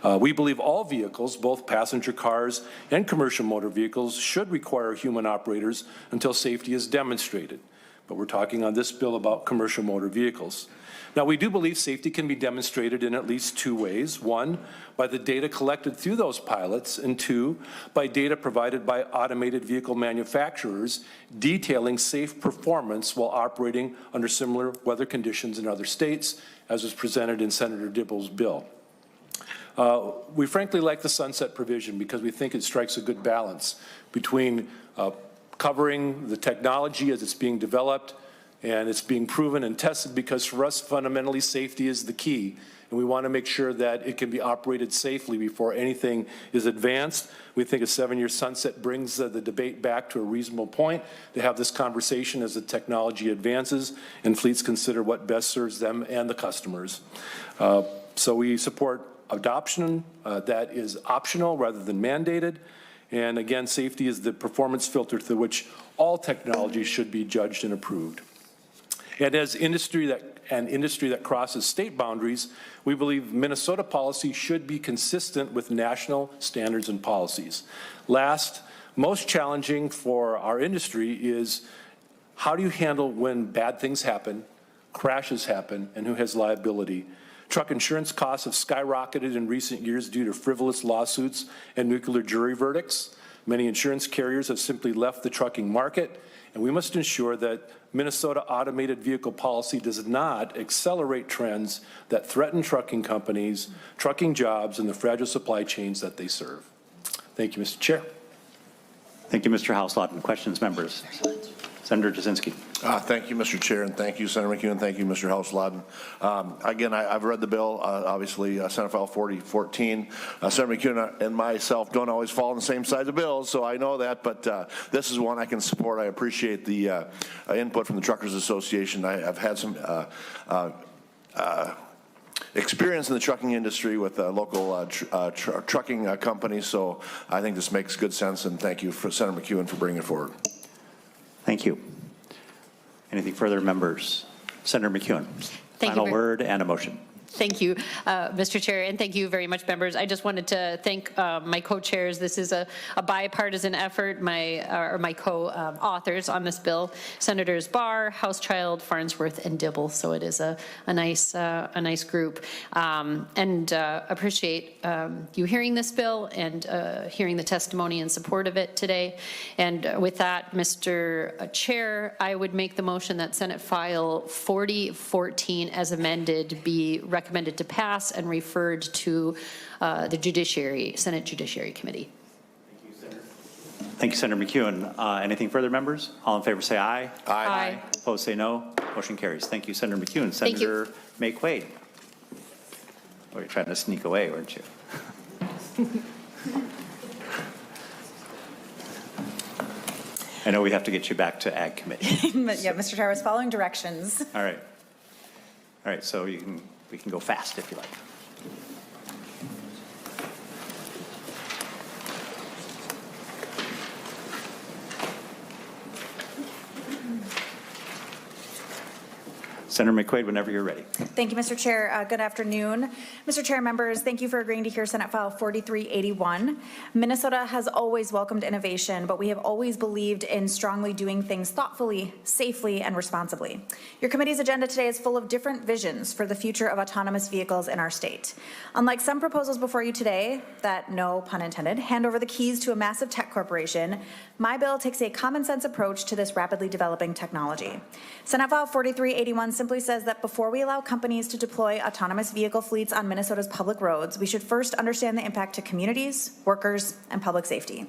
We believe all vehicles, both passenger cars and commercial motor vehicles, should require human operators until safety is demonstrated. But we're talking on this bill about commercial motor vehicles. Now, we do believe safety can be demonstrated in at least 2 ways. 1, by the data collected through those pilots, and 2, by data provided by automated vehicle manufacturers detailing safe performance while operating under similar weather conditions in other states, as was presented in Senator Dibble's bill. We frankly like the sunset provision because we think it strikes a good balance between covering the technology as it's being developed And it's being proven and tested because for us, fundamentally, safety is the key. And we want to make sure that it can be operated safely before anything is advanced. We think a 7-year sunset brings the debate back to a reasonable point to have this conversation as the technology advances and fleets consider what best serves them and the customers. So we support adoption that is optional rather than mandated. And again, safety is the performance filter through which all technology should be judged and approved. And as industry that crosses state boundaries, we believe Minnesota policy should be consistent with national standards and policies. Last, most challenging for our industry is how do you handle when bad things happen, crashes happen, and who has liability? Truck insurance costs have skyrocketed in recent years due to frivolous lawsuits and nuclear jury verdicts. Many insurance carriers have simply left the trucking market, and we must ensure that Minnesota automated vehicle policy does not accelerate trends that threaten trucking companies, trucking jobs, and the fragile supply chains that they serve. Thank you, Mr. Chair. Thank you, Mr. Hauslawton. Questions, members? Senator Jasinski. Thank you, Mr. Chair, and thank you, Senator McEwen. Thank you, Mr. Hauslawton. Again, I've read the bill, obviously, Senate File 4014. Senator McEwen and myself don't always fall on the same side of bills, so I know that, but this is one I can support. I appreciate the input from the Truckers Association. I've had some experience in the trucking industry with local trucking companies, so I think this makes good sense, and thank you, Senator McEwen, for bringing it forward. Thank you. Anything further, members? Senator McEwen, Thank final you word and a motion. Thank you, Mr. Chair, and thank you very much, members. I just wanted to thank my co-chairs. This is a bipartisan effort. My co-authors on this bill, Senators Barr, Housechild, Farnsworth, and Dibble. So it is a nice group, and appreciate you hearing this bill and hearing the testimony in support of it today. And with that, Mr. Chair, I would make the motion that Senate File 4014 as amended be recommended to pass and referred to the Senate Judiciary Committee. Thank you, Senator McEwen. Anything further, members? All in favor say aye. Aye. Opposed say no. Motion carries. Thank you, Senator McEwen. Senator May Quaid. Oh, you're trying to sneak away, weren't you? I know we have to get you back to Ag Committee. Yeah, Mr. Chair, I was following directions. All right. All right, so we can go fast if you like. Senator McQuaid, whenever you're ready. Thank you, Mr. Chair. Good afternoon. Mr. Chair, members, thank you for agreeing to hear Senate File 4381. Minnesota has always welcomed innovation, but we have always believed in strongly doing things thoughtfully, safely, and responsibly. Your committee's agenda today is full of different visions for the future of autonomous vehicles in our state. Unlike some proposals before you today that, no pun intended, hand over the keys to a massive tech corporation, my bill takes a common sense approach to this rapidly developing technology. Senate File 4381 simply says that before we allow companies to deploy autonomous vehicle fleets on Minnesota's public roads, we should first understand the impact to communities, workers, and public safety.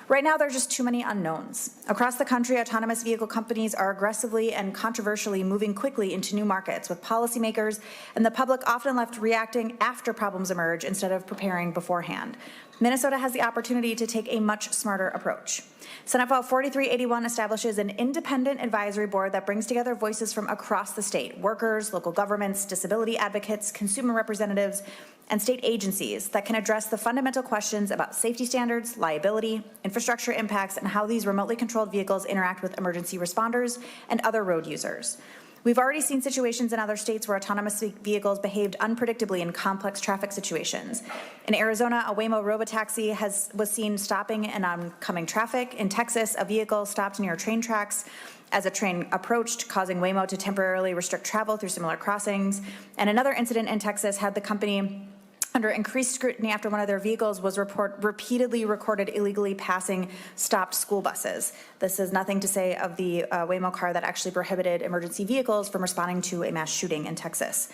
Right now, there are just too many unknowns. Across the country, autonomous vehicle companies are aggressively and controversially moving quickly into new markets, with policymakers and the public often left reacting after problems emerge instead of preparing beforehand. Minnesota has the opportunity to take a much smarter approach. Senate File 4381 establishes an independent advisory board that brings together voices from across the state: workers, local governments, disability advocates, consumer representatives, and state agencies that can address the fundamental questions about safety standards, liability, infrastructure impacts, and how these remotely controlled vehicles interact with emergency responders and other road users. We've already seen situations in other states where autonomous vehicles behaved unpredictably in complex traffic situations. In Arizona, a Waymo robotaxi was seen stopping in oncoming traffic. In Texas, a vehicle stopped near train tracks as a train approached, causing Waymo to temporarily restrict travel through similar crossings. And another incident in Texas had the company under increased scrutiny after one of their vehicles was repeatedly recorded illegally passing stopped school buses. This is nothing to say of the Waymo car that actually prohibited emergency vehicles from responding to a mass shooting in Texas.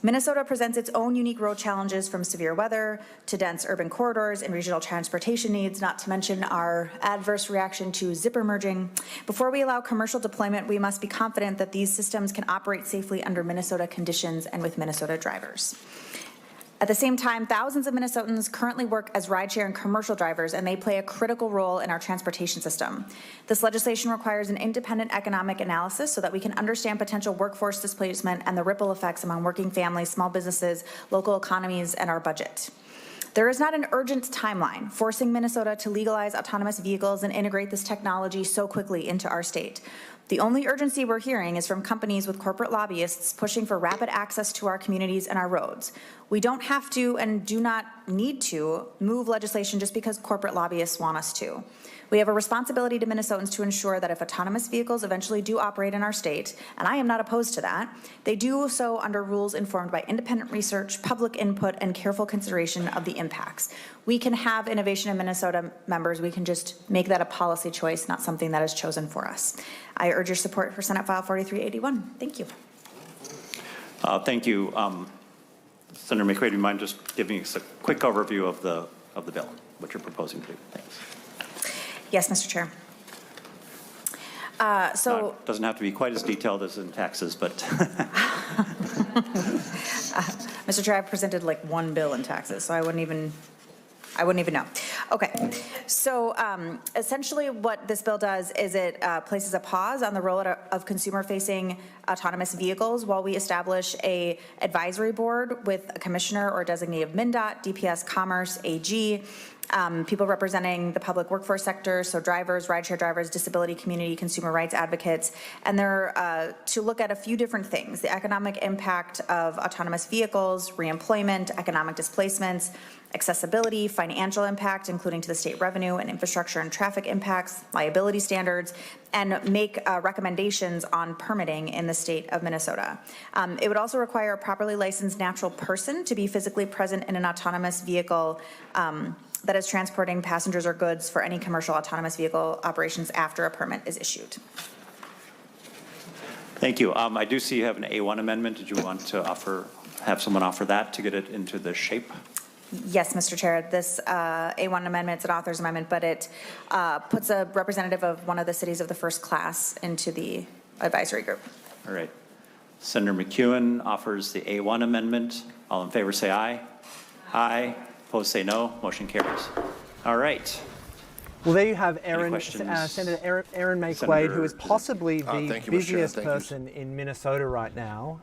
Minnesota presents its own unique road challenges, from severe weather to dense urban corridors and regional transportation needs, not to mention our adverse reaction to zipper merging. Before we allow commercial deployment, we must be confident that these systems can operate safely under Minnesota conditions and with Minnesota drivers. At the same time, thousands of Minnesotans currently work as rideshare and commercial drivers, and they play a critical role in our transportation system. This legislation requires an independent economic analysis so that we can understand potential workforce displacement and the ripple effects among working families, small businesses, local economies, and our budget. There is not an urgent timeline forcing Minnesota to legalize autonomous vehicles and integrate this technology so quickly into our state. The only urgency we're hearing is from companies with corporate lobbyists pushing for rapid access to our communities and our roads. We don't have to and do not need to move legislation just because corporate lobbyists want us to. We have a responsibility to Minnesotans to ensure that if autonomous vehicles eventually do operate in our state, and I am not opposed to that, they do so under rules informed by independent research, public input, and careful consideration of the impacts. We can have innovation in Minnesota, members. We can just make that a policy choice, not something that is chosen for us. I urge your support for Senate File 4381. Thank you. Thank you. Senator McQuaid, do you mind just giving us a quick overview of the bill, what you're proposing to do? Thanks. Yes, Mr. Chair. It doesn't have to be quite as detailed as in taxes, but. Mr. Chair, I presented like one bill in taxes, so I wouldn't even know. Okay, so essentially what this bill does is it places a pause on the rollout of consumer-facing autonomous vehicles while we establish a advisory board with a commissioner or designee of MnDOT, DPS, Commerce, AG, people representing the public workforce sector, so drivers, rideshare drivers, disability community, consumer rights advocates, and they're to look at a few different things: the economic impact of autonomous vehicles, reemployment, economic displacements, accessibility, financial impact, including to the state revenue and infrastructure and traffic impacts, liability standards, and make recommendations on permitting in the state of Minnesota. It would also require a properly licensed natural person to be physically present in an autonomous vehicle that is transporting passengers or goods for any commercial autonomous vehicle operations after a permit is issued. Thank you. I do see you have an A1 amendment. Did you want to have someone offer that to get it into the shape? Yes, Mr. Chair. This A1 amendment, it's an author's amendment, but it puts a representative of one of the cities of the first class into the advisory group. All right. Senator McEwen offers the A1 amendment. All in favor say aye. Aye. Opposed say no. Motion carries. All right. Well, there you have Senator Erin McQuaid, who is possibly the busiest person in Minnesota right now.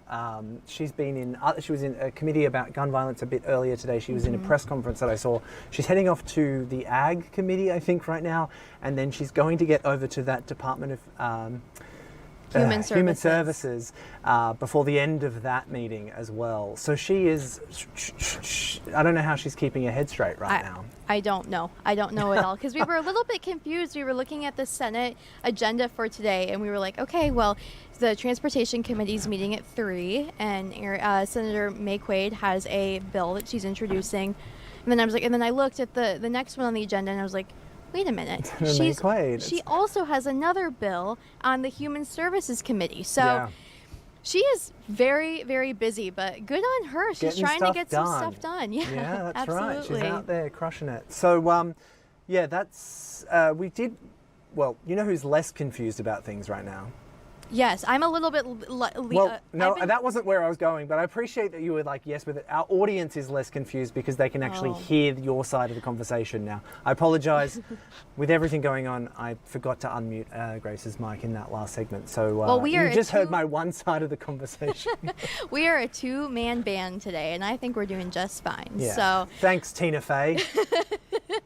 She was in a committee about gun violence a bit earlier today. She was in a press conference that I saw. She's heading off to the Ag Committee, I think, right now, and then she's going to get over to that Department of Human Services before the end of that meeting as well. So she is, I don't know how she's keeping her head straight now. I don't know. I don't know at all, because we were a little bit confused. We were looking at the Senate agenda for today, and we were like, okay, well, the Transportation Committee's meeting at 3, and Senator McQuaid has a bill that she's introducing. And then I was like, and then I looked at the next one on the agenda, and I was like, wait a minute. She also has another bill on the Human Services Committee. So she is very, very busy, but good on her. She's trying to get some stuff done. Yeah, that's absolutely. right. She's out there crushing it. So, that's, well, you know who's less confused about things right now? Yes, I'm a little bit... that wasn't where I was going, but I appreciate that you were like, yes, with it. Our audience is less confused because they can actually hear your side of the conversation now. I apologize. With everything going on, I forgot to unmute Grace's mic in that last segment. So you just heard my one side of the conversation. We are a two-man band today, and I think we're doing just fine. Yeah. So thanks, Tina Fey.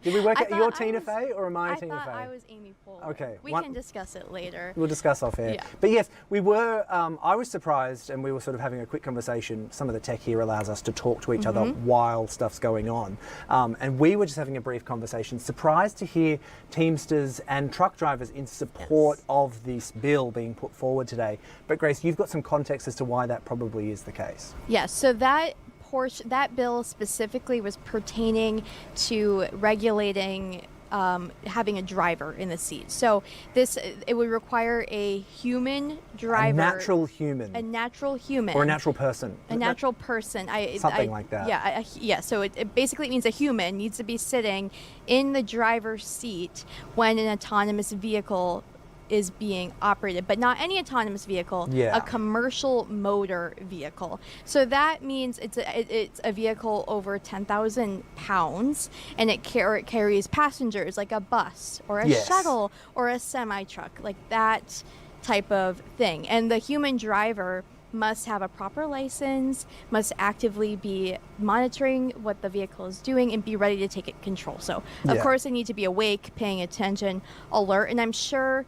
Did we work out you're Tina Fey or am I Tina Fey? I was Amy Poehler. Okay. We can discuss it later. We'll discuss off air. Yeah. But yes, we were, I was surprised, and we were sort of having a quick conversation. Some of the tech here allows us to talk to each other while stuff's going on. And we were just having a brief conversation, surprised to hear Teamsters and truck drivers in support of this bill being put forward today. But Grace, you've got some context as to why that probably is the case. Yes, so that bill specifically was pertaining to regulating having a driver in the seat. So it would require a human driver. A natural human. A natural human. Or a natural person. A natural person. Something like that. Yeah, yeah. So it basically means a human needs to be sitting in the driver's seat when an autonomous vehicle is being operated, but not any autonomous vehicle, a commercial motor vehicle. So that means it's a vehicle over 10,000 pounds, and it carries passengers, like a bus or a shuttle or a semi-truck, like that type of thing. And the human driver must have a proper license, must actively be monitoring what the vehicle is doing, and be ready to take control. So of course they need to be awake, paying attention, alert, and I'm sure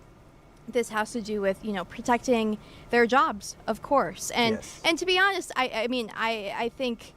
this has to do with, protecting their jobs, of course. And to be honest, I think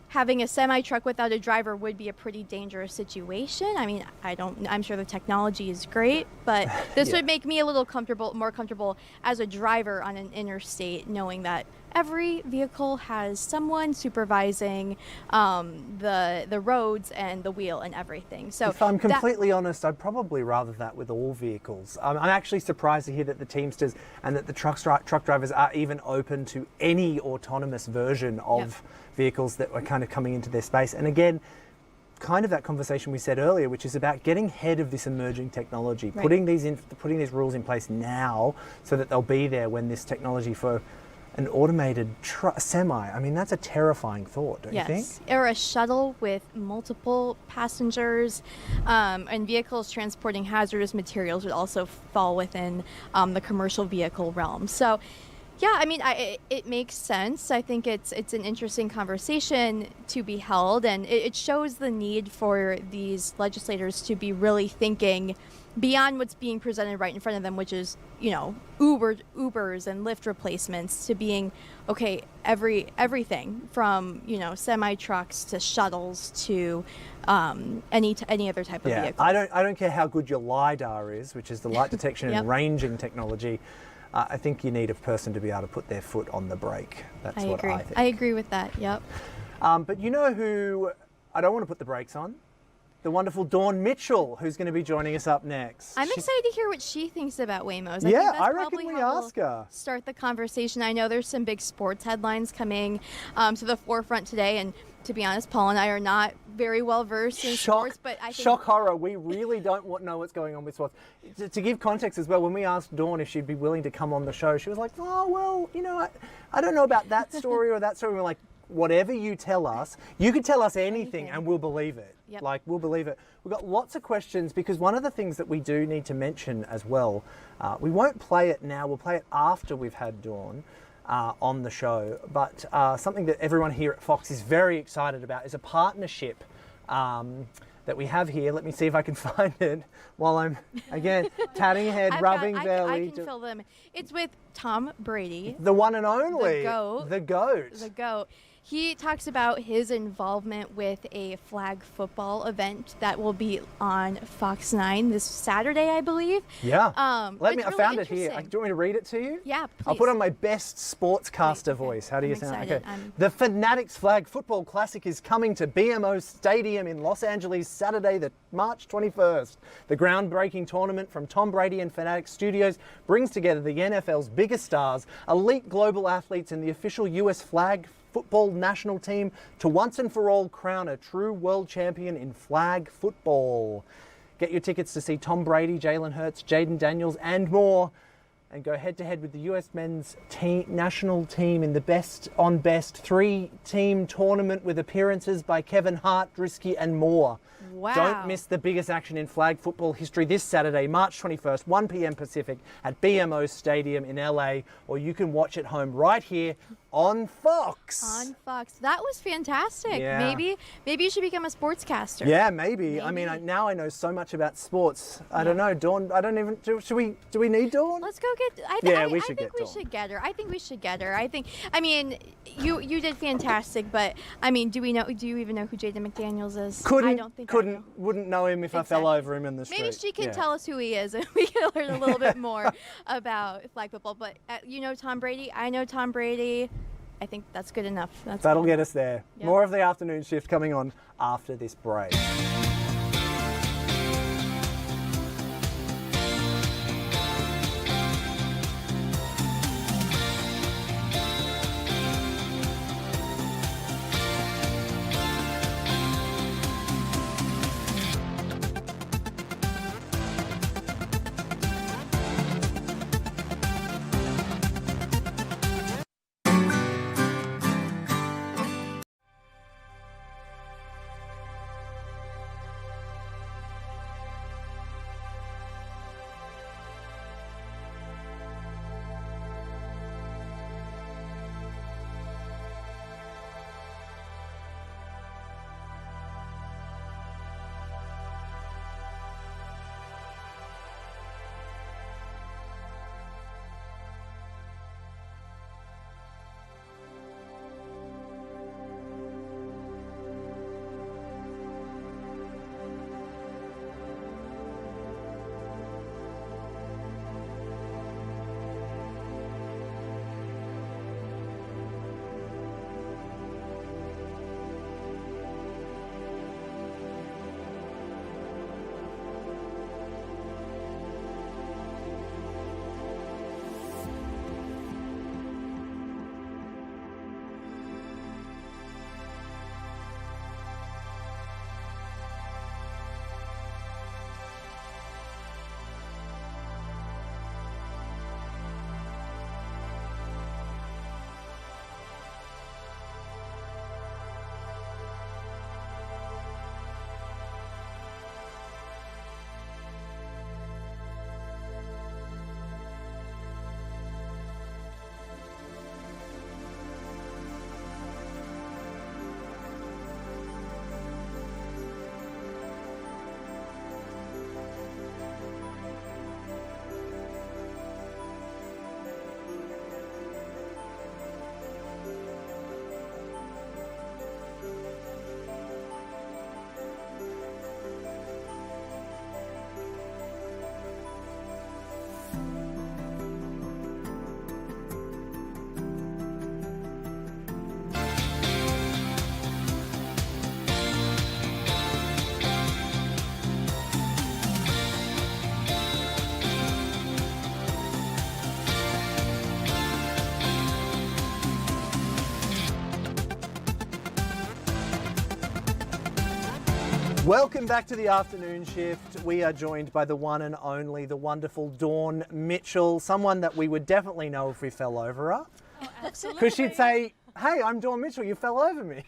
having a semi-truck without a driver would be a pretty dangerous situation. I mean, I'm sure the technology is great, but this would make me a little more comfortable as a driver on an interstate, knowing that every vehicle has someone supervising the roads and the wheel and everything. So if I'm completely honest, I'd probably rather that with all vehicles. I'm actually surprised to hear that the Teamsters and that the truck drivers are even open to any autonomous version of vehicles that are kind of coming into their space. And again, kind of that conversation we said earlier, which is about getting ahead of this emerging technology, putting these rules in place now so that they'll be there when this technology for an automated semi, I mean, that's a terrifying thought, don't you think? Or a shuttle with multiple passengers, and vehicles transporting hazardous materials would also fall within the commercial vehicle realm. So yeah, I mean, it makes sense. I think it's an interesting conversation to be held, and it shows the need for these legislators to be really thinking beyond what's being presented right in front of them, which is, Ubers and Lyft replacements, to being, okay, everything from, semi-trucks to shuttles to any other type of vehicle. I don't care how good your LiDAR is, which is the light detection and ranging technology. I think you need a person to be able to put their foot on the brake. That's what I think. I agree with that, yep. But you know who I don't want to put the brakes on? The wonderful Dawn Mitchell, who's going to be joining us up next. I'm excited to hear what she thinks about Waymos. I reckon we ask her. Start the conversation. I know there's some big sports headlines coming to the forefront today, and to be honest, Paul and I are not very well versed in sports, but I think shock horror. We really don't know what's going on with sports. To give context as well, when we asked Dawn if she'd be willing to come on the show, she was like, "Oh well, I don't know about that story or that story." We're like, "Whatever you tell us, you could tell us anything, and we'll believe it." Yep. Like, we'll believe it. We've got lots of questions, because one of the things that we do need to mention as well, we won't play it now. We'll play it after we've had Dawn on the show. But something that everyone here at Fox is very excited about is a partnership that we have here. Let me see if I can find it while I'm, again, tatting head, rubbing belly. I can fill them. It's with Tom Brady. The one and only. The GOAT. The GOAT. The GOAT. He talks about his involvement with a flag football event that will be on Fox 9 this Saturday, I believe. Yeah. I found it here. Do you want me to read it to you? Yeah, please. I'll put on my best sportscaster voice. How do you sound? Okay. The Fanatics Flag Football Classic is coming to BMO Stadium in Los Angeles Saturday, March 21st. The groundbreaking tournament from Tom Brady and Fanatics Studios brings together the NFL's biggest stars, elite global athletes, and the official US flag football national team to once and for all crown a true world champion in flag football. Get your tickets to see Tom Brady, Jalen Hurts, Jaden Daniels, and more, and go head-to-head with the US men's national team in the best-on-best three-team tournament with appearances by Kevin Hart, Drisky, and more. Wow. Don't miss the biggest action in flag football history this Saturday, March 21st, 1 p.m. Pacific at BMO Stadium in LA, or you can watch at home right here on Fox. On Fox. That was fantastic. Yeah. Maybe you should become a sportscaster. Yeah, maybe. I mean, now I know so much about sports. I don't know, Dawn. I don't even. Do we need Dawn? Let's go get. I think we should get her. I think we should get her. I mean, you did fantastic, but I mean, do you even know who Jaden McDaniels is? Wouldn't know him if I fell over him in the street. Maybe she can tell us who he is, and we can learn a little bit more about flag football. But Tom Brady. I know Tom Brady. I think that's good enough. That'll get us there. Yep. More of the afternoon shift coming on after this break. Welcome back to the afternoon shift. We are joined by the one and only, the wonderful Dawn Mitchell, someone that we would definitely know if we fell over her. Oh, absolutely. Because she'd say, hey, I'm Dawn Mitchell, you fell over me.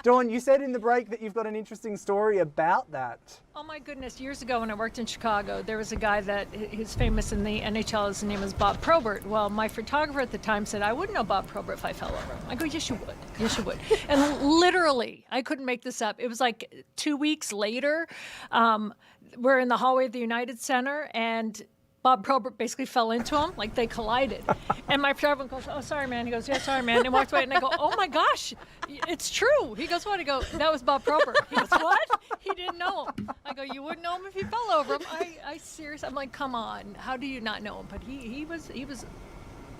Dawn, you said in the break that you've got an interesting story about that. Oh my goodness, years ago when I worked in Chicago, there was a guy that he's famous in the NHL, his name was Bob Probert. Well, my photographer at the time said, I wouldn't know Bob Probert if I fell over him. I go, yes, you would. Yes, you would. And literally, I couldn't make this up. It was like 2 weeks later, we're in the hallway of the United Center, and Bob Probert basically fell into him, like they collided. And my photographer goes, oh, sorry, man. He goes, yeah, sorry, man. And walked away. And I go, oh, my gosh, it's true. He goes, what? I go, that was Bob Probert. He goes, what? He didn't know him. I go, you wouldn't know him if he fell over him. I seriously, I'm like, come on. How do you not know him? But he was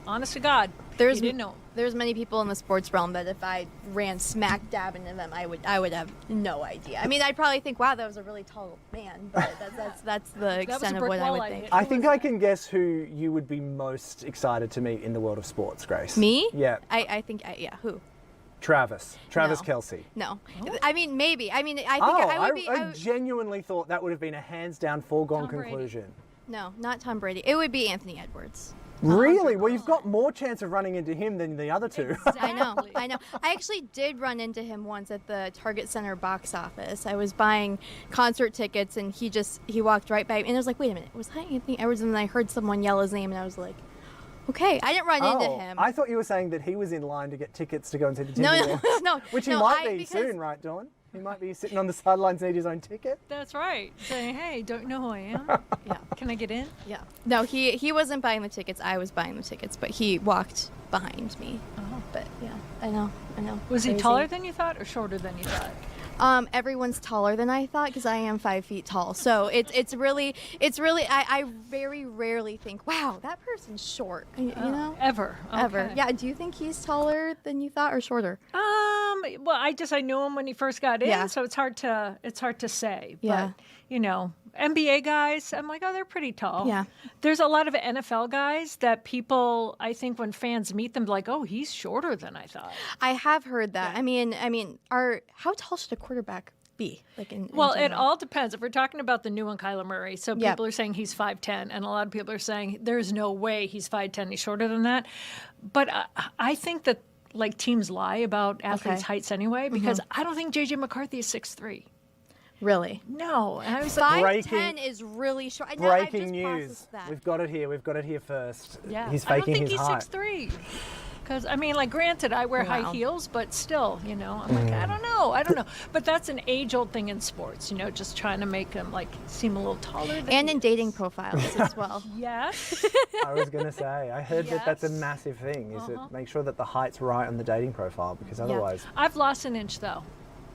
honest to God, he didn't know him. There's many people in the sports realm that if I ran smack dab into them, I would have no idea. I mean, I'd probably think, wow, that was a really tall man, but that's the extent of what I would think. I think I can guess who you would be most excited to meet in the world of sports, Grace. Me? Yeah. I think, who? Travis No. Kelce. No. I mean, maybe. I mean, I think Oh, I would be. I genuinely thought that would have been a hands down foregone Tom Brady. conclusion. No, not Tom Brady. It would be Anthony Edwards. Really? Well, you've got more chance of running into him than the other two. I know. I actually did run into him once at the Target Center box office. I was buying concert tickets, and he walked right by me, and I was like, wait a minute, was that Anthony Edwards? And then I heard someone yell his name, and I was like, okay. I didn't run into him. I thought you were saying that he was in line to get tickets to go and see the team. No. Which he might be soon, right, Dawn? He might be sitting on the sidelines and need his own ticket. That's right. Saying, hey, don't you know who I am? Yeah. Can I get in? Yeah. No, he wasn't buying the tickets. I was buying the tickets, but he walked behind me. Oh. But yeah, I know. Was he Crazy. taller than you thought or shorter than you thought? Everyone's taller than I thought because I am 5 feet tall. So it's really I very rarely think, wow, that person's short. You know? Ever. Ever. Okay. Yeah. Do you think he's taller than you thought or shorter? Well, I knew him when he first got in, Yeah. so it's hard to say. Yeah. But, NBA guys, I'm like, oh, they're pretty tall. Yeah. There's a lot of NFL guys that people, I think when fans meet them, like, oh, he's shorter than I thought. I have heard that. I mean, how tall should a quarterback be? Like in Well, it general? all depends. If we're talking about the new one, Kyler Murray, so Yeah. people are saying he's 5'10", and a lot of people are saying there's no way he's 5'10", he's shorter than that. But I think that, like, teams lie about athletes' heights anyway, because I don't think J.J. McCarthy is 6'3". Really? No. And I was like, 5'10" is really short. Breaking news. We've got it here first. yeah. He's I don't faking think his he's height. 6'3". Because, I mean, like, granted, I wear high Wow. heels, but still, I'm like, I don't know. But that's an age-old thing in sports, just trying to make them, like, seem a little taller than And he in dating is. profiles as well. Yes. I was going to say, I heard that that's a Yes. massive thing, is that make sure that the height's right on the dating profile, because otherwise... I've lost an inch, though.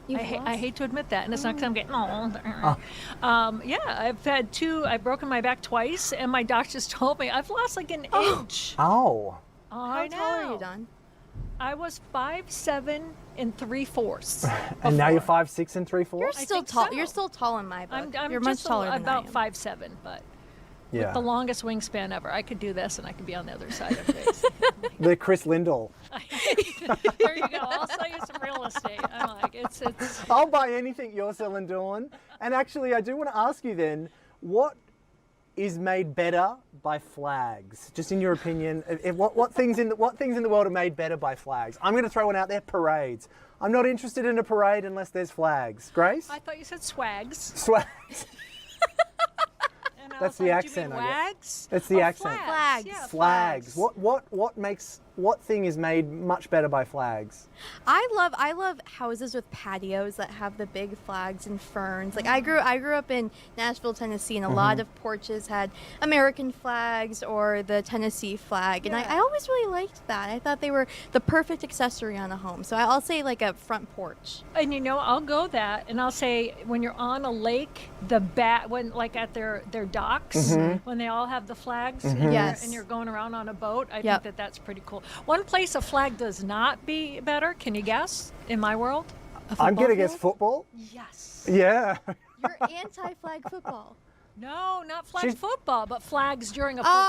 You've I lost? hate to admit that, and it's not because I'm getting old. Yeah, I've broken my back twice, and my doctors told me I've lost like an inch. Oh. I How tall are know. you, Don? I was 5'7" and 3/4. And now you're 5'6" and 3/4"? You're still think tall. so. You're still tall in my book. I'm You're just much taller than about I am. 5'7", but Yeah. the longest wingspan ever. I could do this, and I could be on the other side of Grace. The Chris Lindahl. There you go. I'll sell you some real estate. I'm like, it's. I'll buy anything you're selling, Dawn. And actually, I do want to ask you then, what is made better by flags? Just in your opinion, what things in the world are made better by flags? I'm going to throw one out there: parades. I'm not interested in a parade unless there's flags. Grace? I thought you said swags. Swags. And I That's was the like, do you accent, mean I guess. wags? That's the Oh, accent. Flags. Yeah, Flags. What thing is made much better by flags? I love houses with patios that have the big flags and ferns. Like I grew up in Nashville, Tennessee, and a lot of porches had American flags or the Tennessee flag, and I always really liked that. I thought they were the perfect accessory on a home. So I'll say like a front porch. And I'll go that, and I'll say when you're on a lake, when like at their docks, when they all have the flags, Yes. and you're going around on a boat, I Yep. think that's pretty cool. One place a flag does not be better, can you guess? In my world, I'm going to guess football. yes. Yeah. You're anti-flag football. No, not flag She's- football, but flags during a football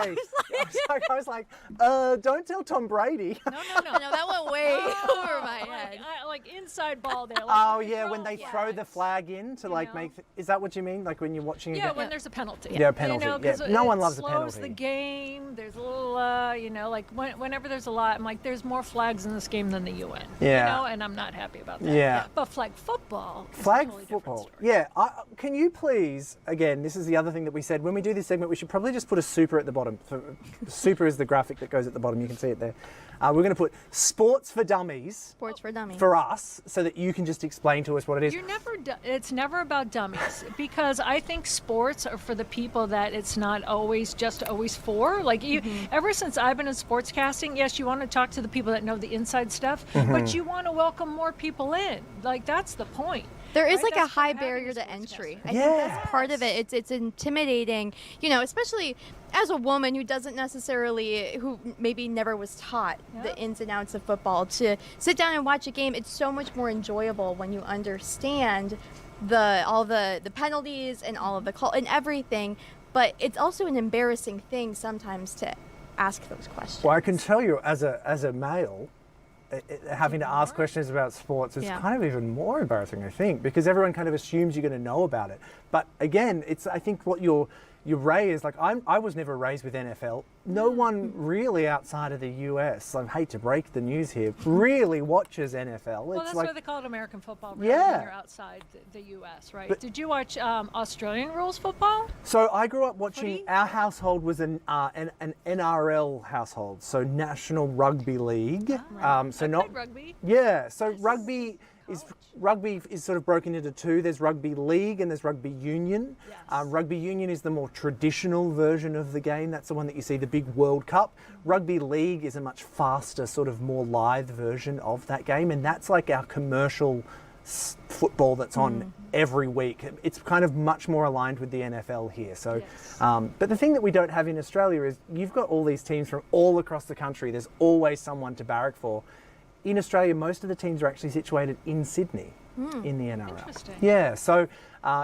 game. Oh, okay. I was like, don't tell Tom Brady. No. No, that went way over my Like, head. like inside ball there. Like Oh, when you yeah, throw when they throw flags. the flag in to like know? make. Is that what you mean? Like when you're watching a Yeah, game? when there's a penalty. Yeah, a penalty. You know, Yeah, 'cause no one it loves a slows penalty. the game. There's a little, you know, like whenever there's a lot, I'm like, there's more flags in this game than the UN. Yeah. You know, and I'm not happy about that. Yeah. But flag football. Is a Flag totally different football. story. Yeah. Can you please, again, this is the other thing that we said, when we do this segment, we should probably just put a super at the bottom. Super is the graphic that goes at the bottom. You can see it there. We're going to put sports for dummies Sports for dummies. for us so that you can just explain to us what it is. It's never about dummies because I think sports are for the people that it's not always for. Like ever since I've been in sportscasting, yes, you want to talk to the people that know the inside stuff, but you want to welcome more people in. Like that's the point. There is right? like a That's high what having barrier a to sportscaster. entry. I think that's part of it. It's intimidating, you know, especially as a woman who doesn't necessarily, who maybe never was taught the ins and outs of football, to sit down and watch a game. It's so much more enjoyable when you understand all the penalties and all of the call and everything. But it's also an embarrassing thing sometimes to ask those questions. Well, I can tell you as a male, having to ask questions about sports is kind of even more embarrassing, I think, because everyone kind of assumes you're going to know about it. But again, I think what your raise, like I was never raised with NFL. No one really outside of the US, I hate to break the news here, really watches NFL. Well, It's that's like, why they call it American football rather Yeah. than you're outside the U.S., right? Did you watch Australian rules football? So I grew up watching. Footy? Our household was an NRL household, so National Rugby League. So I not played rugby. Yeah, so rugby is sort of broken into two. There's rugby league and there's rugby union. Yes. Rugby union is the more traditional version of the game. That's the one that you see, the big World Cup. Rugby league is a much faster, sort of more lithe version of that game, and that's like our commercial football that's on every week. It's kind of much more aligned with the NFL here. So, but the thing that we don't have in Australia is you've got all these teams from all across the country. There's always someone to barrack for. In Australia, most of the teams are actually situated in Sydney in the NRL. Interesting. Yeah, so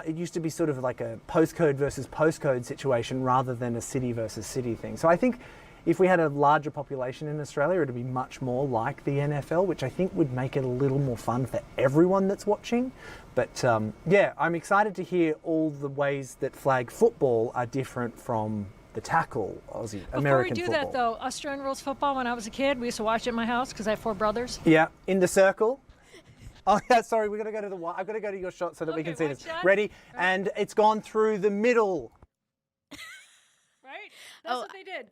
it used to be sort of like a postcode versus postcode situation rather than a city versus city thing. So I think if we had a larger population in Australia, it'd be much more like the NFL, which I think would make it a little more fun for everyone that's watching. But yeah, I'm excited to hear all the ways that flag football are different from the tackle Aussie American Before we do football. that, though, Australian rules football, when I was a kid, we used to watch it at my house because I have 4 brothers. Yeah, in the circle. Oh yeah, sorry, we're gonna go to I've got to go to your shot so that we Okay, can see which this. shot? Ready? Right. And it's gone through the middle. Right? That's what they did.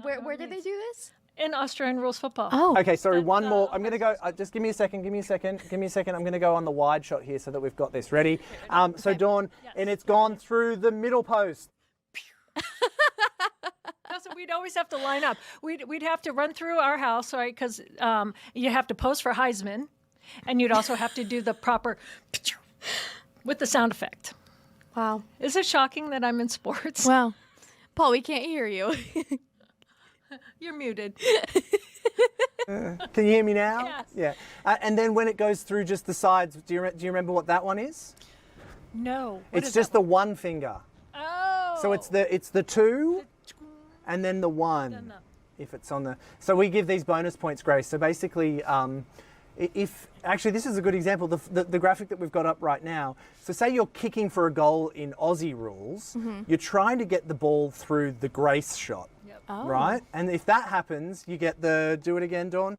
Where did they do this? In Australian rules football. Oh. Okay, sorry, That's, one more. I'm gonna go. Just give me a second. I'm gonna go on the wide shot here so that we've got this ready. So Dawn, and it's gone through the middle post. So we'd always have to line up. We'd have to run through our house, right? Because you have to post for Heisman, and you'd also have to do the proper with the sound effect. Wow. Is it shocking that I'm in sports? Well, Paul, we can't hear you. You're muted. Can you hear me now? Yes. Yeah. And then when it goes through just the sides, do you remember what that one is? No. It's just the one finger. Oh. So it's the two, and then the one. If it's on the. So we give these bonus points, Grace. So basically, if actually this is a good example, the graphic that we've got up right now. So say you're kicking for a goal in Aussie rules, you're trying to get the ball through the Grace shot, right? And if that happens, you get the, do it again, Dawn.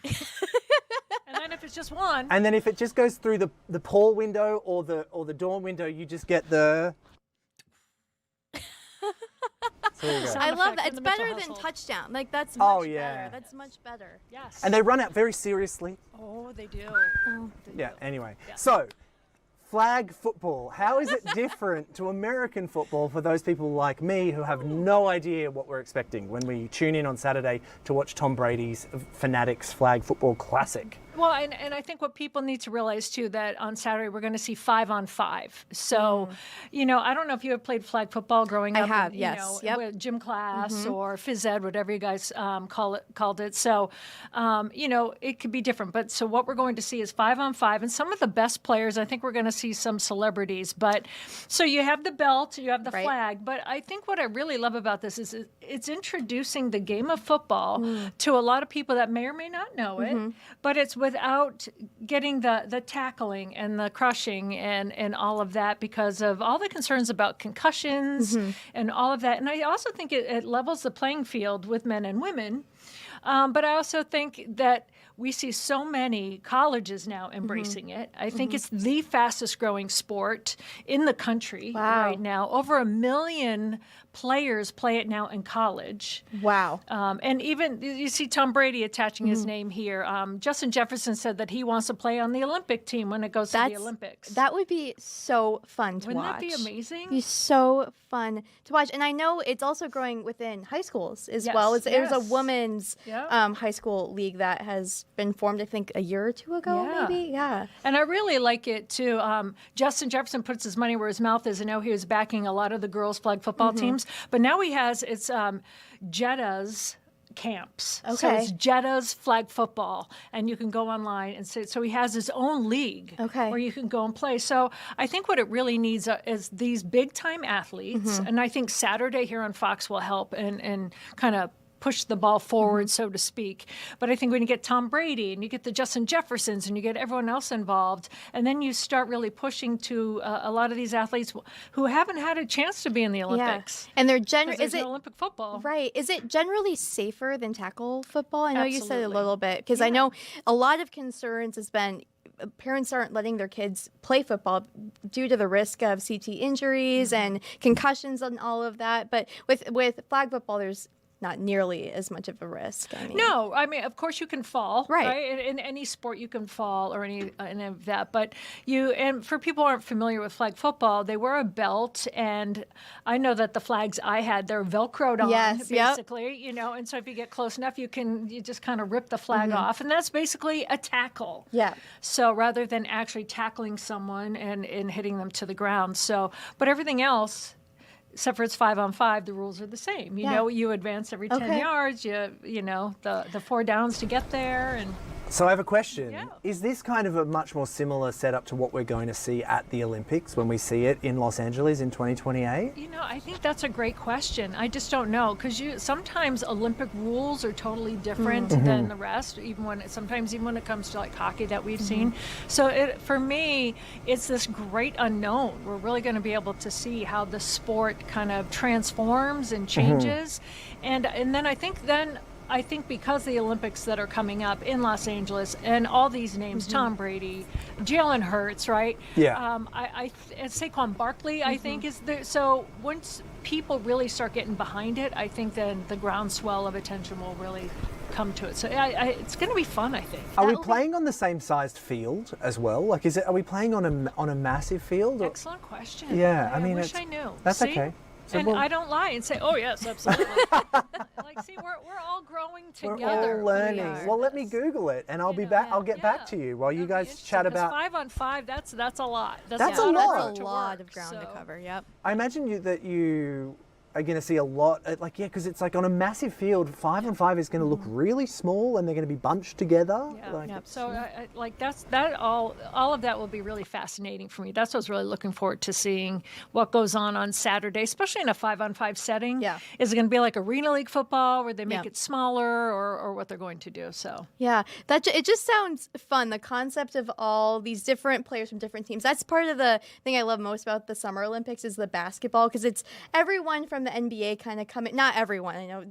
And then if it's just one. And then if it just goes through the Paul window or the Dawn window, you just get the. So there you go. Sound I love effect that. in It's the better Mitchell than household. touchdown. Like that's much Oh, yeah. better. That's much better. Yes. And they run out very seriously. Oh, they do. Yeah, anyway. So, flag football. How is it different to American football for those people like me who have no idea what we're expecting when we tune in on Saturday to watch Tom Brady's Fanatics Flag Football Classic? Well, and I think what people need to realize too, that on Saturday we're going to see 5-on-5. So, I don't know if you have played flag football growing up. I have, in, yes. Yep. With gym class or phys ed, whatever you guys called it. So, it could be different. But so what we're going to see is 5-on-5, and some of the best players. I think we're going to see some celebrities. But so you have the belt, you have the flag. But I think what I really love about this is it's introducing the game of football to a lot of people that may or may not know it. But it's without getting the tackling and the crushing and all of that because of all the concerns about concussions and all of that. And I also think it levels the playing field with men and women. But I also think that we see so many colleges now embracing it. I think it's the fastest growing sport in the country right now. Over 1 million players play it now in college. Wow. And even you see Tom Brady attaching his name here. Justin Jefferson said that he wants to play on the Olympic team when it goes to the Olympics. That would be so fun to Wouldn't watch. that be amazing? Be so fun to watch. And I know it's also growing within high schools as well. There's a women's high school league that has been formed, I think, a year or two ago, maybe. Yeah. And I really like it too. Justin Jefferson puts his money where his mouth is. I know he was backing a lot of the girls' flag football teams, but now he has Jeddah's camps. Okay. So it's Jeddah's flag football, and you can go online and see. So he has his own league where you can go and play. So I think what it really needs is these big time athletes, and I think Saturday here on Fox will help and kind of push the ball forward, so to speak. But I think when you get Tom Brady and you get the Justin Jeffersons and you get everyone else involved, and then you start really pushing to a lot of these athletes who haven't had a chance to be in the Olympics. And they're is it Olympic football? Right. Is it generally safer than tackle football? I know you said a Absolutely. little bit, because I know a lot of concerns has been parents aren't letting their kids play football due to the risk of CT injuries and concussions and all of that. But with flag football, there's not nearly as much of a risk. No, I mean, of course you can fall, right? In any sport you can fall or any of that. But and for people who aren't familiar with flag football, they wear a belt, and I know that the flags I had, they're Velcroed on, basically, and so if you get close enough, you just kind of rip the flag off, and that's basically a tackle. Yeah. So rather than actually tackling someone and hitting them to the ground. So, but everything else, except for it's 5-on-5, the rules are the same. You advance every 10 yards. The 4 downs to get there. And so I have a question. Yeah. Is this kind of a much more similar setup to what we're going to see at the Olympics when we see it in Los Angeles in 2028? I think that's a great question. I just don't know, because sometimes Olympic rules are totally different than the rest. Sometimes even when it comes to like hockey that we've seen. So for me, it's this great unknown. We're really going to be able to see how the sport kind of transforms and changes, and then I think because the Olympics that are coming up in Los Angeles and all these names, Tom Brady, Jalen Hurts, right? Yeah. And Saquon Barkley, I think, is there. So once people really start getting behind it, I think then the groundswell of attention will really come to it. So it's going to be fun, I think. Are we playing on the same sized field as well? Like, are we playing on a massive field? Excellent question. Yeah, I wish I knew. That's See? okay. So and I don't lie and say, oh, yes, absolutely. See, we're all growing together. We're all learning. Well, let me Google it, and I'll be back. I'll get back to you while you guys chat about 5-on-5. That's a lot. That's a lot. That's a lot of ground to cover. Yep. I imagine that you are going to see a lot, because it's like on a massive field, 5-on-5 is going to look really small, and they're going to be bunched together. Yeah. So all of that will be really fascinating for me. That's what I was really looking forward to seeing what goes on Saturday, especially in a 5-on-5 setting. Yeah. Is it going to be like Arena League football where they make it smaller, or what they're going to do? So yeah, it just sounds fun. The concept of all these different players from different teams. That's part of the thing I love most about the Summer Olympics is the basketball, because it's everyone from the NBA kind of coming. Not everyone, I know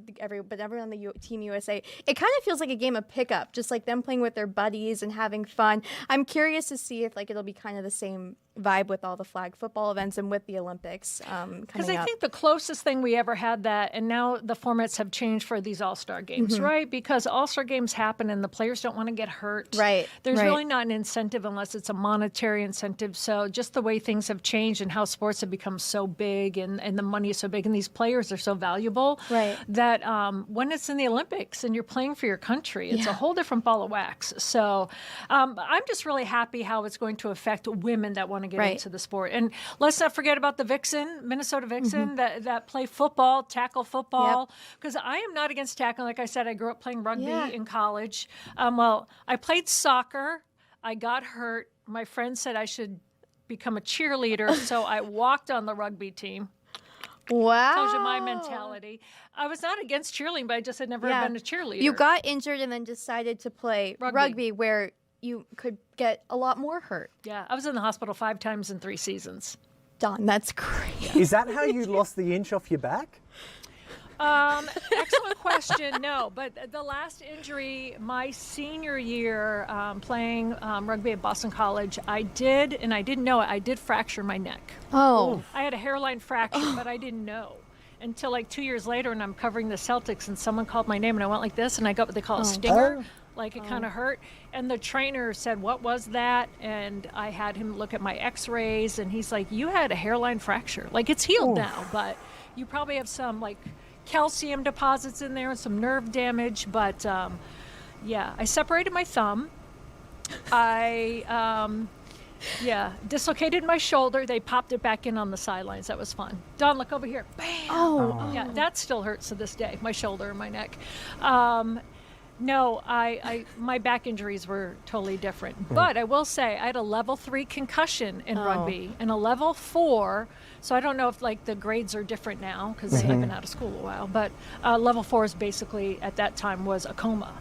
but everyone on the Team USA. It kind of feels like a game of pickup, just like them playing with their buddies and having fun. I'm curious to see if it'll be kind of the same vibe with all the flag football events and with the Olympics coming Because up. I think the closest thing we ever had that, and now the formats have changed for these All-Star games, right? Because All-Star games happen and the players don't want to get hurt. Right, There's right. really not an incentive unless it's a monetary incentive. So just the way things have changed and how sports have become so big and the money is so big and these players are so valuable, Right. that when it's in the Olympics and you're playing for your country, it's a whole different ball of wax. So I'm just really happy how it's going to affect women that want to get Right. into the sport. And let's not forget about the Vixen, Minnesota Vixen, that play football, tackle football. Because I am not against tackling. Like I said, I grew up playing rugby in college. Well, I played soccer. I got hurt. My friend said I should become a cheerleader, so I walked on the rugby team. Wow. Tells you my mentality. I was not against cheerleading, but I just had never been a cheerleader. You got injured and then decided to play rugby where you could get a lot more hurt. Yeah, I was in the hospital 5 times in 3 seasons. Dawn, that's crazy. Is that how you lost the inch off your back? Excellent question. No, but the last injury, my senior year playing rugby at Boston College, I did, and I didn't know it, I did fracture my neck. Oh. I had a hairline fracture, but I didn't know until like 2 years later, and I'm covering the Celtics, and someone called my name, and I went like this, and I got what they call a stinger. Like it kind of hurt. And the trainer said, "What was that?" And I had him look at my x-rays, and he's like, "You had a hairline fracture. Like it's healed now, but you probably have some like calcium deposits in there and some nerve damage." But yeah, I separated my thumb. I dislocated my shoulder. They popped it back in on the sidelines. That was fun. Dawn, look over here. Bam. Oh. Yeah, that still hurts to this day, my shoulder and my neck. No, my back injuries were totally different. But I will say I had a level 3 concussion in rugby and a level 4. So I don't know if like the grades are different now because I've been out of school a while. But level 4 is basically at that time was a coma.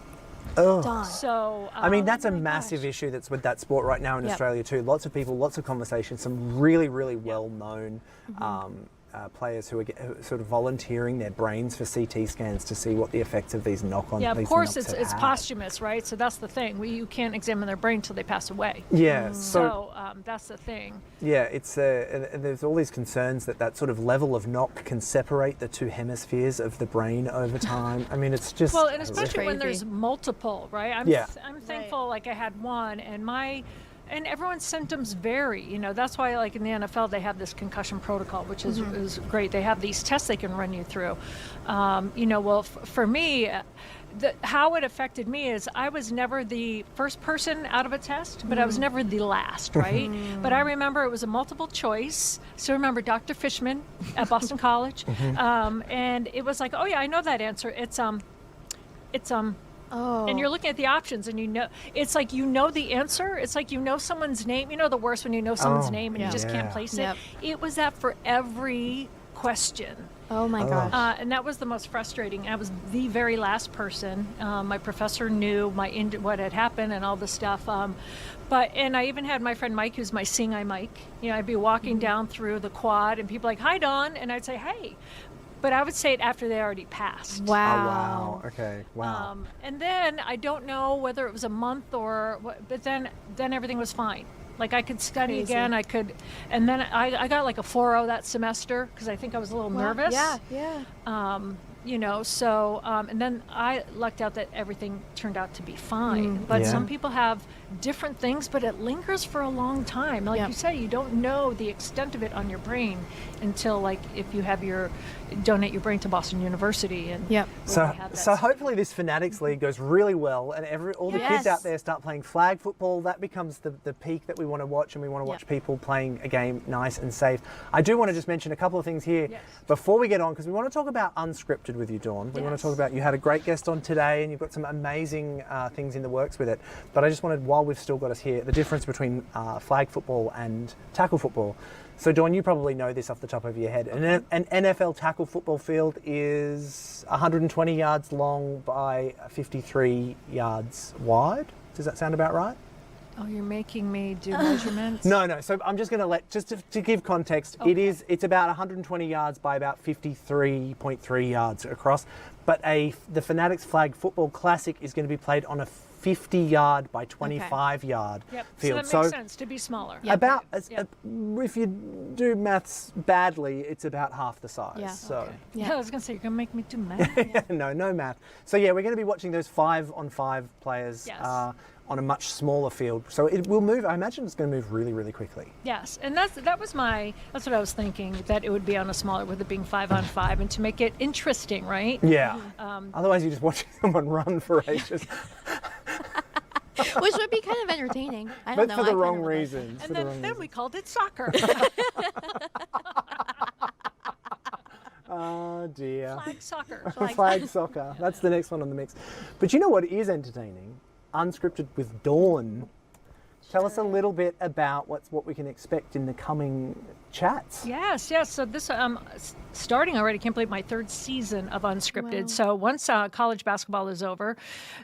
Oh. So I mean, that's a massive issue that's with that sport right now in Australia too. Lots of people, lots of conversations, some really, really well-known players who are sort of volunteering their brains for CT scans to see what the effects of these knock-on. Yeah, of course it's had. posthumous, right? So that's the thing. You can't examine their brain until they pass away. Yeah. So that's the thing. Yeah, it's and there's all these concerns that sort of level of knock can separate the 2 hemispheres of the brain over time. I mean, it's just Well, and especially when Crazy. there's multiple, right? I'm thankful like I had one, and everyone's symptoms vary. You know, that's why like in the NFL they have this concussion protocol, which is great. They have these tests they can run you through. You know, well for me, how it affected me is I was never the first person out of a test, but I was never the last, right? But I remember it was a multiple choice. So I remember Dr. Fishman at Boston College, and it was like, oh yeah, I know that answer. It's and you're looking at the options and you know, it's like you know the answer. It's like you know someone's name. You know the worst when you know someone's name and you just can't place it. It was that for every question. Oh my gosh. And that was the most frustrating. I was the very last person. My professor knew what had happened and all the stuff. And I even had my friend Mike, who's my Seeing Eye Mike. You know, I'd be walking down through the quad and people like, "Hi, Dawn," and I'd say, "Hey." But I would say it after they already passed. Wow. Oh, wow. Okay. Wow. And then I don't know whether it was a month or what, but then everything was fine. Like I could study again, and then I got like a 4.0 that semester because I think I was a little nervous. Yeah. You know, so, and then I lucked out that everything turned out to be fine. But some people have different things, but it lingers for a long time. Like you say, you don't know the extent of it on your brain until like if you have donate your brain to Boston University. And So hopefully this Fanatics League goes really well and all the kids out there start playing flag football. That becomes the peak that we want to watch, and we want to watch people playing a game nice and safe. I do want to just mention a couple of things here before we get on, because we want to talk about unscripted with you, Dawn. We want to talk about, you had a great guest on today and you've got some amazing things in the works with it. But I just wanted, while we've still got us here, the difference between flag football and tackle football. So, Dawn, you probably know this off the top of your head. An NFL tackle football field is 120 yards long by 53 yards wide. Does that sound about right? Oh, you're making me do measurements? No. So I'm just going to just to give context, it's about 120 yards by about 53.3 yards across. But the Fanatics Flag Football Classic is going to be played on a 50-yard by 25-yard Yep. field. So that makes sense to be smaller. About, Yep. if you do maths badly, it's about half the size. Yeah. So. Yeah, I was going to say, you're going to make me do math. No math. So yeah, we're going to be watching those 5-on-5 players Yes. on a much smaller field. So it will move. I imagine it's going to move really, really quickly. Yes, and that's what I was thinking, that it would be on a smaller, with it being 5-on-5, and to make it interesting, right? Yeah. Otherwise, you're just watching someone run for ages. Which would be kind of entertaining. I don't But know. for I the kinda wrong would like it. reasons. And then we called it soccer. Oh dear. Flag soccer. Flag soccer. That's the next one on the mix. But you know what is entertaining? Unscripted with Dawn. Tell us a little bit about what we can expect in the coming chats. Yes. So this starting already. Can't believe my third season of Unscripted. Wow. So once college basketball is over,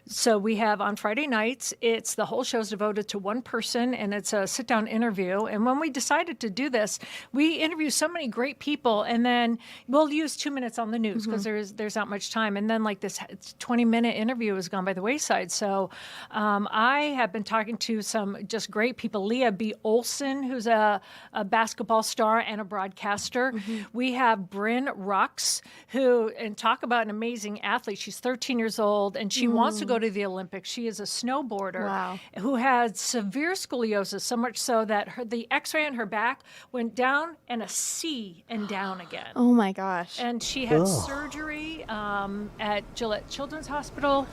so we have on Friday nights. It's the whole show's devoted to one person, and it's a sit-down interview. And when we decided to do this, we interview so many great people, and then we'll use 2 minutes on the news because there's not much time. And then like this 20-minute interview has gone by the wayside. So I have been talking to some just great people. Leah B. Olson, who's a basketball star and a broadcaster. We have Bryn Rux, and talk about an amazing athlete. She's 13 years old, and she wants to go to the Olympics. She is a snowboarder who had severe scoliosis, so much so that the x-ray on her back went down and a C and down again. Oh my gosh. And she had surgery at Gillette Children's Hospital,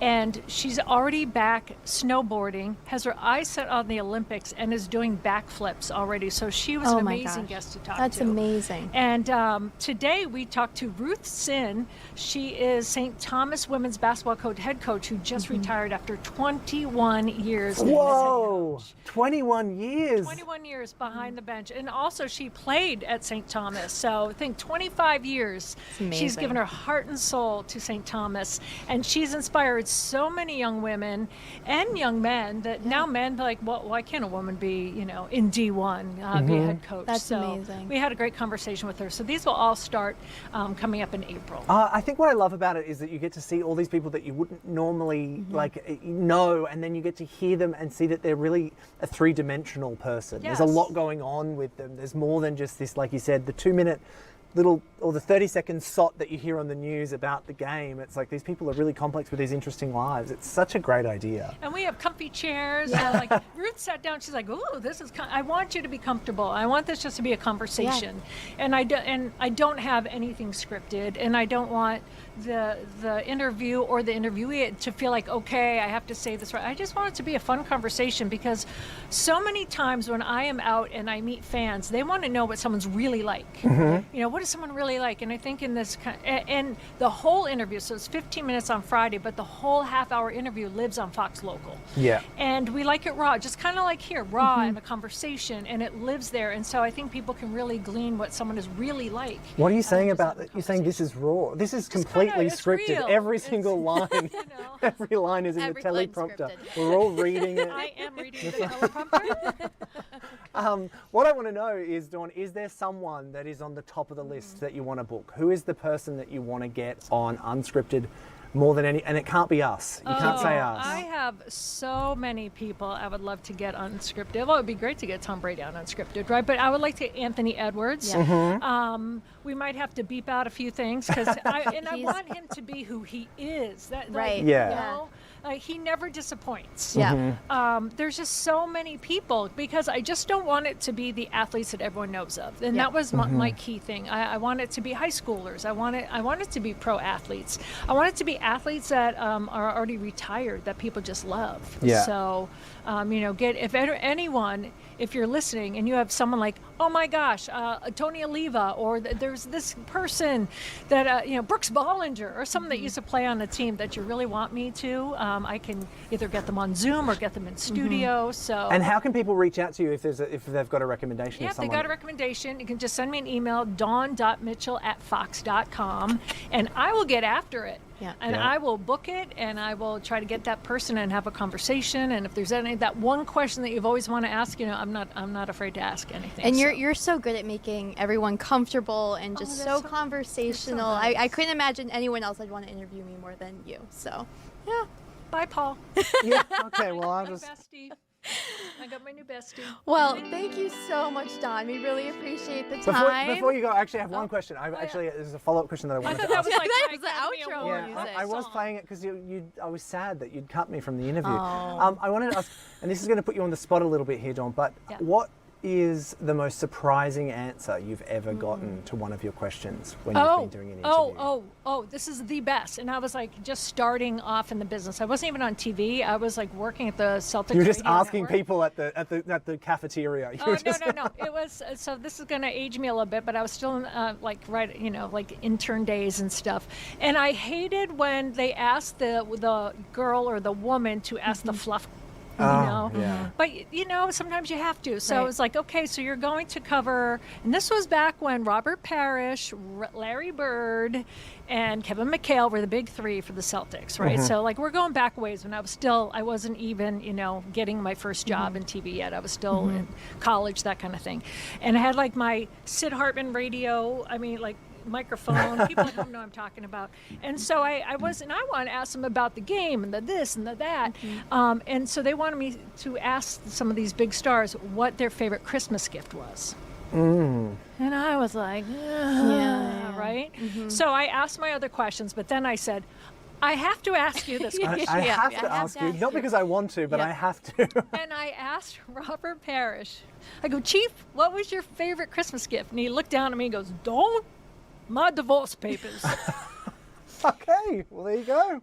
and she's already back snowboarding, has her eyes set on the Olympics, and is doing backflips already. So she was an amazing guest to talk to. That's amazing. And today we talked to Ruth Sin. She is St. Thomas women's basketball head coach who just retired after 21 years. Whoa, 21 years. 21 years behind the bench. And also she played at St. Thomas. So I think 25 years. She's given her heart and soul to St. Thomas. And she's inspired so many young women and young men that now men are like, well, why can't a woman be, in D1, be a head coach? That's amazing. We had a great conversation with her. So these will all start coming up in April. I think what I love about it is that you get to see all these people that you wouldn't normally know, and then you get to hear them and see that they're really a three-dimensional person. Yes. There's a lot going on with them. There's more than just this, like you said, the 2-minute little, or the 30-second sot that you hear on the news about the game. It's like these people are really complex with these interesting lives. It's such a great idea. And we have comfy chairs. Like Ruth sat down. She's like, "Ooh, this is. I want you to be comfortable. I want this just to be a conversation." And I don't have anything scripted, and I don't want the interview or the interviewee to feel like, okay, I have to say this right. I just want it to be a fun conversation, because so many times when I am out and I meet fans, they want to know what someone's really like. What is someone really like? And I think in this, and the whole interview, so it's 15 minutes on Friday, but the whole half-hour interview lives on Fox Local. Yeah. And we like it raw, just kind of like here, raw in a conversation, and it lives there. And so I think people can really glean what someone is really like. What are you saying about that? You're saying this is raw. This is completely scripted. Real. Every single line, every line is in the teleprompter. We're all reading it. I am reading the teleprompter. What I want to know is, Dawn, is there someone that is on the top of the list that you want to book? Who is the person that you want to get on Unscripted more than any? And it can't be us. You can't say us. I have so many people I would love to get Unscripted. Well, it would be great to get Tom Brady on Unscripted, right? But I would like to get Anthony Edwards. We might have to beep out a few things, because I want him to be who he is. He never disappoints. There's just so many people, because I just don't want it to be the athletes that everyone knows of, and that was my key thing. I want it to be high schoolers. I want it to be pro athletes. I want it to be athletes that are already retired that people just love. So, if you're listening and you have someone like, oh my gosh, Tony Oliva, or there's this person that, Brooks Bollinger, or someone that used to play on a team that you really want me to, I can either get them on Zoom or get them in studio. So. And how can people reach out to you if they've got a recommendation? If they got a recommendation, you can just send me an email, dawn.mitchell@fox.com, and I will get after it. I will book it, and I will try to get that person and have a conversation. And if there's that one question that you've always want to ask, I'm not afraid to ask anything. And you're so good at making everyone comfortable and just so conversational. Nice. I couldn't imagine anyone else would want to interview me more than you. So, yeah. Bye, Paul. Yeah. Okay. Well, I'll My just. bestie. I got my new bestie. Well, thank you so much, Dawn. We really appreciate the time. Before you go, I actually have one question. There's a follow-up question that I I wanted thought to that ask. was like That my was the Academy outro Award music. I was song. playing it because I was sad that you'd cut me from the interview. Oh. I wanted to ask, and this is going to put you on the spot a little bit here, Dawn, but Yeah. what is the most surprising answer you've ever gotten to one of your questions when you've been doing an interview? This is the best. And I was like just starting off in the business. I wasn't even on TV. I was like working at the Celtics. You were just Radio asking Network. people at the cafeteria. You Oh, were just- no. It was, so this is going to age me a little bit, but I was still in, like intern days and stuff. And I hated when they asked the girl or the woman to ask the fluff. yeah. But sometimes you have to. So Right. it was like, okay, so you're going to cover, and this was back when Robert Parrish, Larry Bird, and Kevin McHale were the big three for the Celtics, right? So like we're going back ways when I wasn't even, getting my first job in TV yet. I was still in college, that kind of thing. And I had like my Sid Hartman radio, microphone. People at home know I'm talking about. And so I wanted to ask them about the game and the this and the that. And so they wanted me to ask some of these big stars what their favorite Christmas gift was. And I was like, Yeah. right? So I asked my other questions, but then I said, I have to ask you this question. I Yeah, have I to have ask to you, ask not you. because I want to, but Yeah. I have to. And I asked Robert Parrish, I go, Chief, what was your favorite Christmas gift? And he looked down at me and goes, Don't, my divorce papers. Okay, well there you go.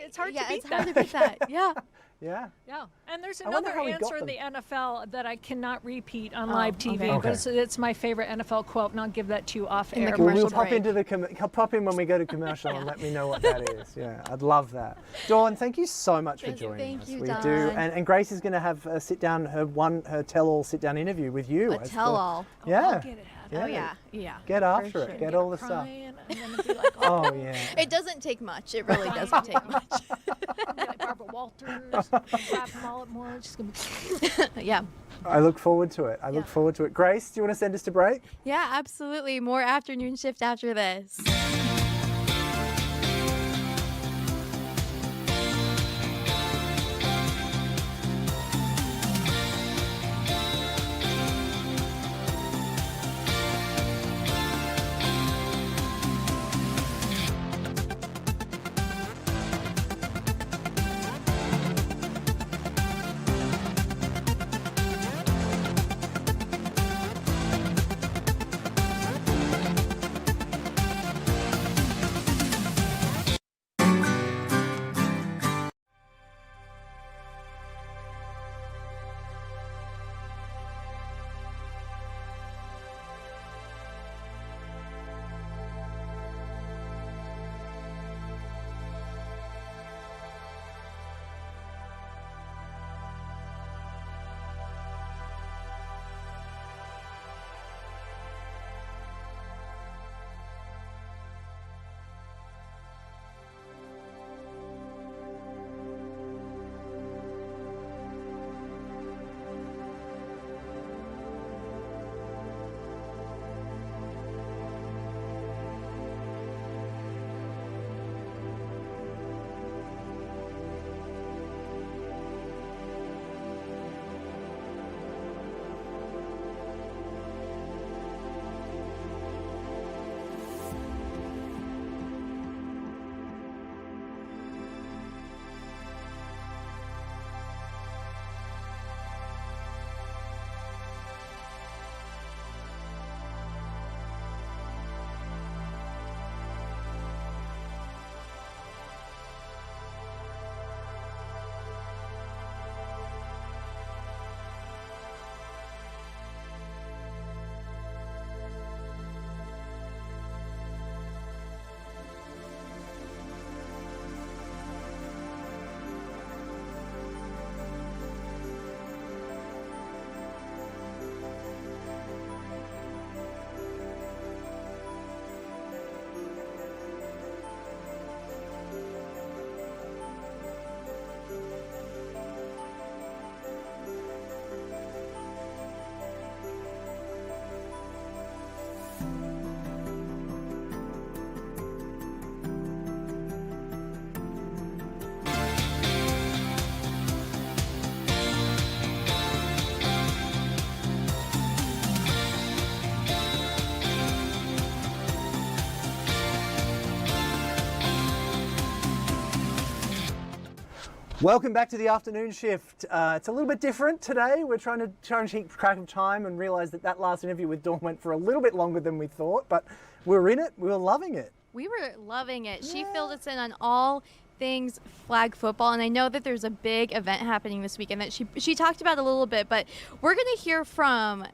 It's hard to beat it's that. hard to beat that. Yeah. Yeah. Yeah, and there's I wonder another how he got answer in the them. NFL that I cannot repeat on live TV, okay. but Okay. it's my favorite NFL quote, and I'll give that to you off In the air. commercial We'll pop break. into pop in when we go to commercial and let me know what that is. Yeah, I'd love that. Dawn, thank you so much for joining Thank us. you, We Dawn. do, and Grace is going to have a sit down, her tell-all sit-down interview with you. A as the- tell-all. Yeah. I'll get it. Oh, yeah. Yeah. Get for after sure. it. Get all the stuff. Crying, I'm gonna be like, Oh yeah. It doesn't take much. It really doesn't take much. like Barbara Walters, slap them all at more. Just gonna be Yeah. I look forward to it. I look Yeah. forward to it. Grace, do you want to send us to break? Yeah, absolutely. More afternoon shift after this. Welcome back to the afternoon shift. It's a little bit different today. We're trying to keep track of time and realize that last interview with Dawn went for a little bit longer than we thought, but we were in it. We were loving it. We were loving it. She filled us in on all things flag football, and I know that there's a big event happening this weekend that she talked about a little bit, but we're going to hear from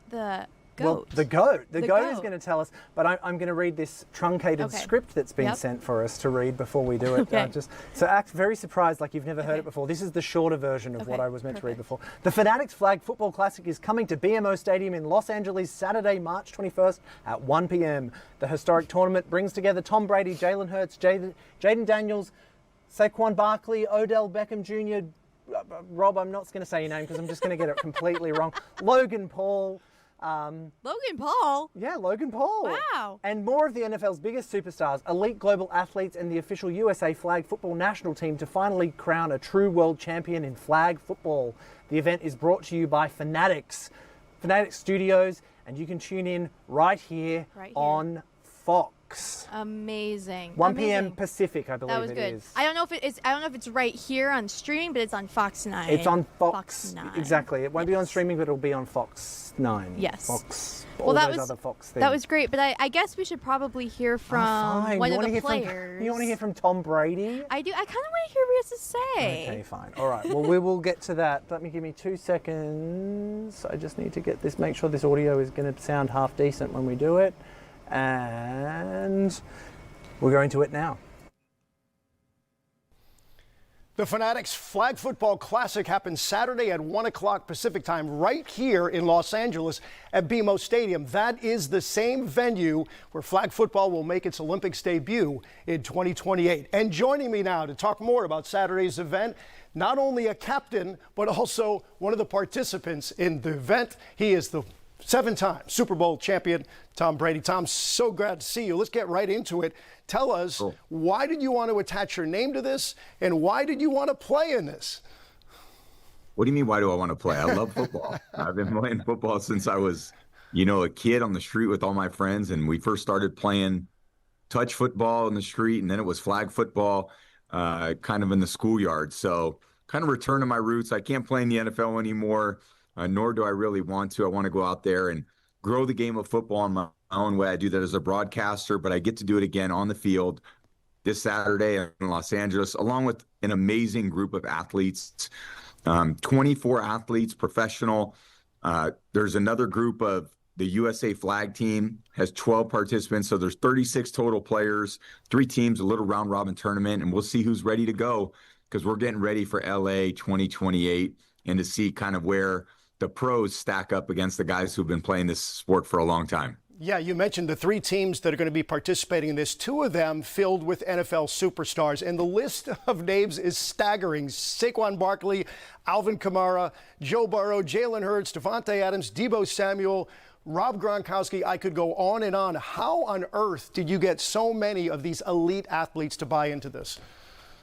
the goat. Well, the goat. The goat is goat. going to tell us, but I'm going to read this truncated script that's been sent for us to read before we do it. Okay. So act very surprised like you've never heard it before. This is the shorter version of what I was meant to read before. The Fanatics Flag Football Classic is coming to BMO Stadium in Los Angeles Saturday, March 21st at 1 p.m. The historic tournament brings together Tom Brady, Jalen Hurts, Jaden Daniels, Saquon Barkley, Odell Beckham Jr., Rob, I'm not going to say your name because I'm just going to get it completely wrong, Logan Paul. Logan Paul? Yeah, Logan Paul. Wow. And more of the NFL's biggest superstars, elite global athletes, and the official USA flag football national team to finally crown a true world champion in flag football. The event is brought to you by Fanatics Studios, and you can tune in right here on Fox. Amazing. 1 p.m. Pacific, I believe that was it good. is. I don't know if it's right here on streaming, but it's on Fox 9. It's on Fox 9. Exactly. It won't be on streaming, but it'll be on Fox 9. Yes. Fox. Well, all those other Fox things. that was great, but I guess we should probably hear from one of the players. You want to hear from Tom Brady? I do. I kind of want to hear what he has to say. Okay, fine. All right. Well, we will get to that. Give me 2 seconds. I just need to get this. Make sure this audio is going to sound half decent when we do it, and we're going to it now. The Fanatics Flag Football Classic happens Saturday at 1 o'clock Pacific time right here in Los Angeles at BMO Stadium. That is the same venue where flag football will make its Olympics debut in 2028. And joining me now to talk more about Saturday's event, not only a captain, but also one of the participants in the event. He is the 7-time Super Bowl champion, Tom Brady. Tom, so glad to see you. Let's get right into it. Tell us, why did you want to attach your name to this, and why did you want to play in this? What do you mean, why do I want to play? I love football. I've been playing football since I was, a kid on the street with all my friends, and we first started playing touch football in the street, and then it was flag football kind of in the schoolyard. So kind of return to my roots. I can't play in the NFL anymore. Nor do I really want to. I want to go out there and grow the game of football in my own way. I do that as a broadcaster, but I get to do it again on the field this Saturday in Los Angeles, along with an amazing group of athletes, 24 athletes, professional. There's another group of the USA flag team has 12 participants. So there's 36 total players, 3 teams, a little round robin tournament, and we'll see who's ready to go because we're getting ready for LA 2028 and to see kind of where the pros stack up against the guys who've been playing this sport for a long time. Yeah, you mentioned the 3 teams that are going to be participating in this, 2 of them filled with NFL superstars, and the list of names is staggering. Saquon Barkley, Alvin Kamara, Joe Burrow, Jalen Hurts, Devontae Adams, Deebo Samuel, Rob Gronkowski. I could go on and on. How on earth did you get so many of these elite athletes to buy into this?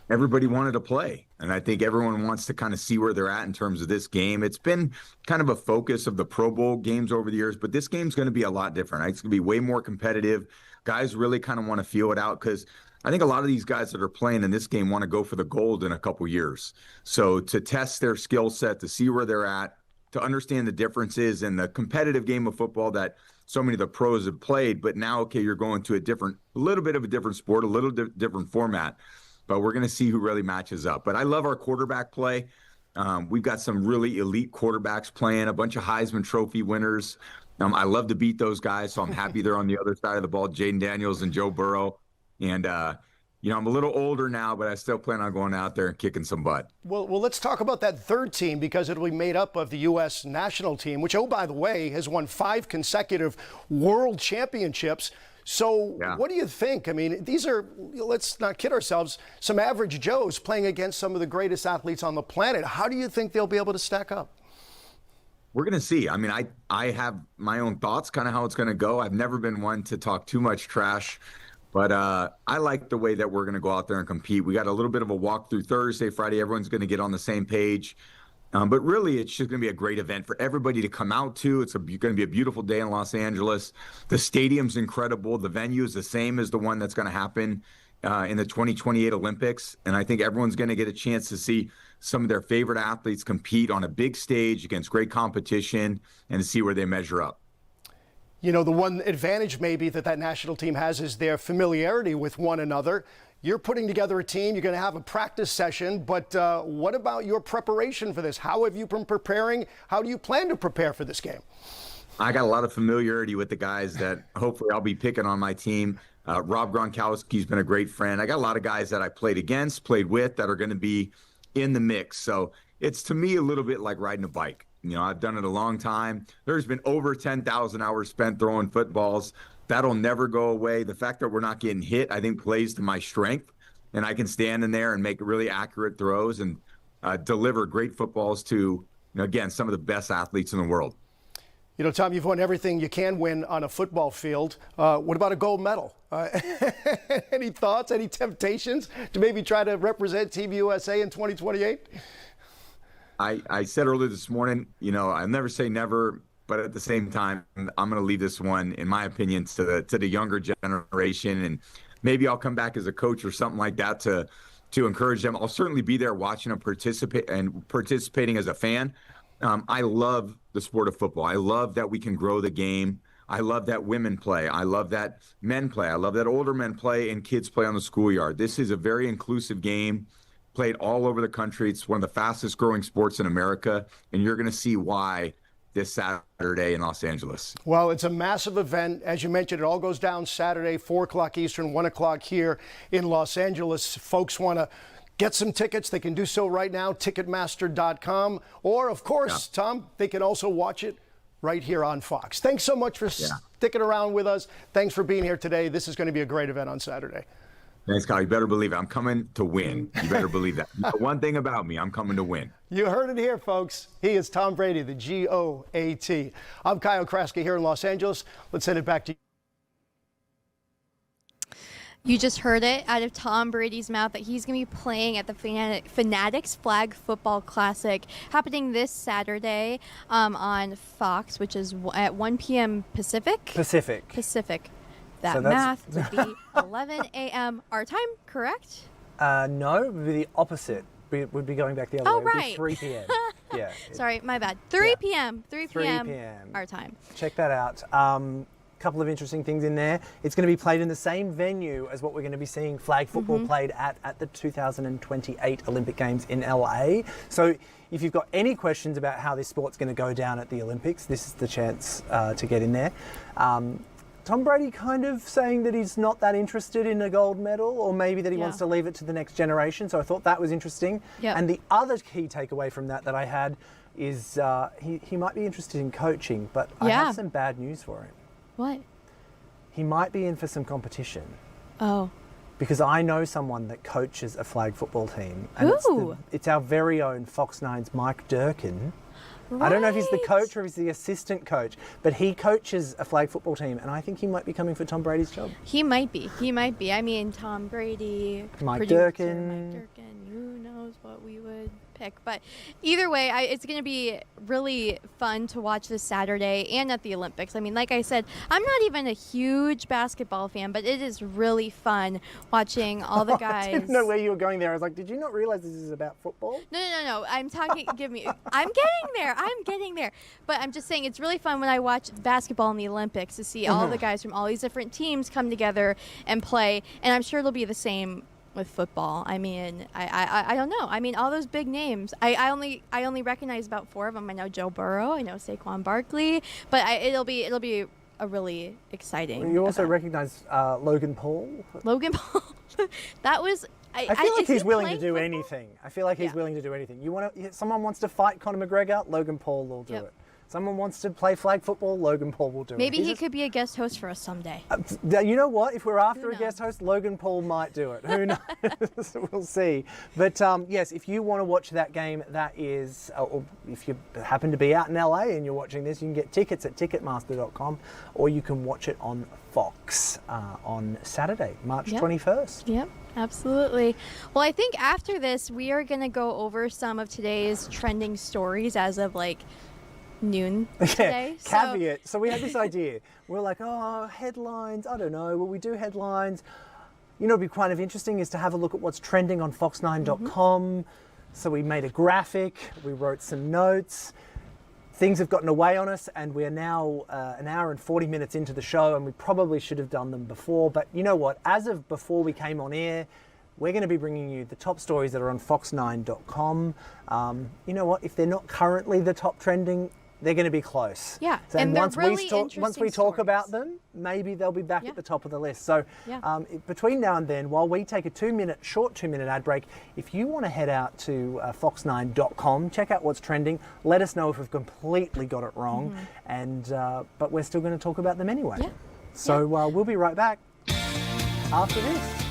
Everybody wanted to play. And I think everyone wants to kind of see where they're at in terms of this game. It's been kind of a focus of the Pro Bowl games over the years, but this game's going to be a lot different. It's going to be way more competitive. Guys really kind of want to feel it out because I think a lot of these guys that are playing in this game want to go for the gold in a couple years. So to test their skill set, to see where they're at, to understand the differences in the competitive game of football that so many of the pros have played, but now, okay, you're going to a little bit of a different sport, a little different format. But we're going to see who really matches up. But I love our quarterback play. We've got some really elite quarterbacks playing, a bunch of Heisman Trophy winners. I love to beat those guys, so I'm happy they're on the other side of the ball, Jaden Daniels and Joe Burrow. And, I'm a little older now, but I still plan on going out there and kicking some butt. Well, let's talk about that third team because it'll be made up of the U.S. national team, which, oh, by the way, has won 5 consecutive world championships. So What do you think? I mean, these are, let's not kid ourselves, some average Joes playing against some of the greatest athletes on the planet. How do you think they'll be able to stack up? We're going to see. I mean, I have my own thoughts, kind of how it's going to go. I've never been one to talk too much trash, but I like the way that we're going to go out there and compete. We got a little bit of a walkthrough Thursday, Friday. Everyone's going to get on the same page. But really, it's just going to be a great event for everybody to come out to. It's going to be a beautiful day in Los Angeles. The stadium's incredible. The venue is the same as the one that's going to happen in the 2028 Olympics. And I think everyone's going to get a chance to see some of their favorite athletes compete on a big stage against great competition and to see where they measure up. You know, the one advantage maybe that national team has is their familiarity with one another. You're putting together a team, you're going to have a practice session, but what about your preparation for this? How have you been preparing? How do you plan to prepare for this game? I got a lot of familiarity with the guys that hopefully I'll be picking on my team. Rob Gronkowski's been a great friend. I got a lot of guys that I played against, played with, that are going to be in the mix. So it's, to me, a little bit like riding a bike. You know, I've done it a long time. There's been over 10,000 hours spent throwing footballs. That'll never go away. The fact that we're not getting hit, I think, plays to my strength. And I can stand in there and make really accurate throws and deliver great footballs to, you know, again, some of the best athletes in the world. You know, Tom, you've won everything you can win on a football field. What about a gold medal? Any thoughts, any temptations to maybe try to represent Team USA in 2028? I said earlier this morning, you know, I'll never say never, but at the same time, I'm going to leave this one, in my opinion, to the younger generation. And maybe I'll come back as a coach or something like that to encourage them. I'll certainly be there watching them participating as a fan. I love the sport of football. I love that we can grow the game. I love that women play. I love that men play. I love that older men play and kids play on the schoolyard. This is a very inclusive game, played all over the country. It's one of the fastest growing sports in America, and you're going to see why this Saturday in Los Angeles. Well, it's a massive event. As you mentioned, it all goes down Saturday, 4 o'clock Eastern, 1 o'clock here in Los Angeles. Folks want to get some tickets. They can do so right now, Ticketmaster.com. Or, of course, Tom, they can also watch it right here on Fox. Thanks so much for sticking around with us. Thanks for being here today. This is going to be a great event on Saturday. Thanks, Kyle. You better believe it. I'm coming to win. You better believe that. One thing about me, I'm coming to win. You heard it here, folks. He is Tom Brady, the GOAT. I'm Kyle Kraska here in Los Angeles. Let's send it back to you. You just heard it out of Tom Brady's mouth that he's going to be playing at the Fanatics Flag Football Classic happening this Saturday on Fox, which is at 1 p.m. Pacific. That So math would be 11 a.m. our time, correct? No, it would be the opposite. It would be going back the other way. It would be Right. 3 p.m. Yeah. Sorry, my bad. 3 p.m. 3 p.m. 3 p.m. our time. Check that out. Couple of interesting things in there. It's going to be played in the same venue as what we're going to be seeing flag football played at the 2028 Olympic Games in LA. So if you've got any questions about how this sport's going to go down at the Olympics, this is the chance to get in there. Tom Brady kind of saying that he's not that interested in a gold medal, or maybe that he wants to leave it to the next generation. So I thought that was interesting. Yep. And the other key takeaway from that I had is he might be interested in coaching, but I have some bad news for him. What? He might be in for some competition. Oh. Because I know someone that coaches a flag football team. And it's our very own Fox 9's Mike Durkin. I don't know if he's the coach or if he's the assistant coach, but he coaches a flag football team, and I think he might be coming for Tom Brady's job. He might be. I mean, Tom Brady, Mike Durkin. Who knows what we would pick. But either way, it's going to be really fun to watch this Saturday and at the Olympics. I mean, like I said, I'm not even a huge basketball fan, but it is really fun watching all the guys. I didn't know where you were going there. I was like, did you not realize this is about football? No. I'm talking, I'm getting there. But I'm just saying it's really fun when I watch basketball in the Olympics to see all the guys from all these different teams come together and play. And I'm sure it'll be the same with football. I mean, I don't know. I mean, all those big names. I only recognize about 4 of them. I know Joe Burrow. I know Saquon Barkley. But it'll be a really exciting. You also recognize Logan Paul. That was. I feel like he's willing to do anything. Someone wants to fight Conor McGregor, Logan Paul will do it. Someone wants to play flag football, Logan Paul will do it. Maybe he could be a guest host for us someday. You know what? If we're after a guest host, Logan Paul might do it. Who knows? We'll see. But yes, if you want to watch that game, that is, or if you happen to be out in LA and you're watching this, you can get tickets at Ticketmaster.com, or you can watch it on Fox on Saturday, March 21st. Yep. Absolutely. Well, I think after this, we are going to go over some of today's trending stories as of noon today. Caveat. So we had this idea. We're like, headlines. I don't know. Will we do headlines? You know, it'd be kind of interesting is to have a look at what's trending on fox9.com. So we made a graphic, we wrote some notes. Things have gotten away on us, and we are now an hour and 40 minutes into the show, and we probably should have done them before. But you know what? As of before we came on air, we're going to be bringing you the top stories that are on fox9.com. You know what? If they're not currently the top trending, they're going to be close. Yeah, So, and they're once really once we interesting talk stories. about them, maybe they'll be back Yeah. at the top of the list. So Yeah. between now and then, while we take a short 2-minute ad break, if you want to head out to fox9.com, check out what's trending. Let us know if we've completely got it wrong, and but we're still going to talk about them anyway. Yeah. So we'll be right back after this.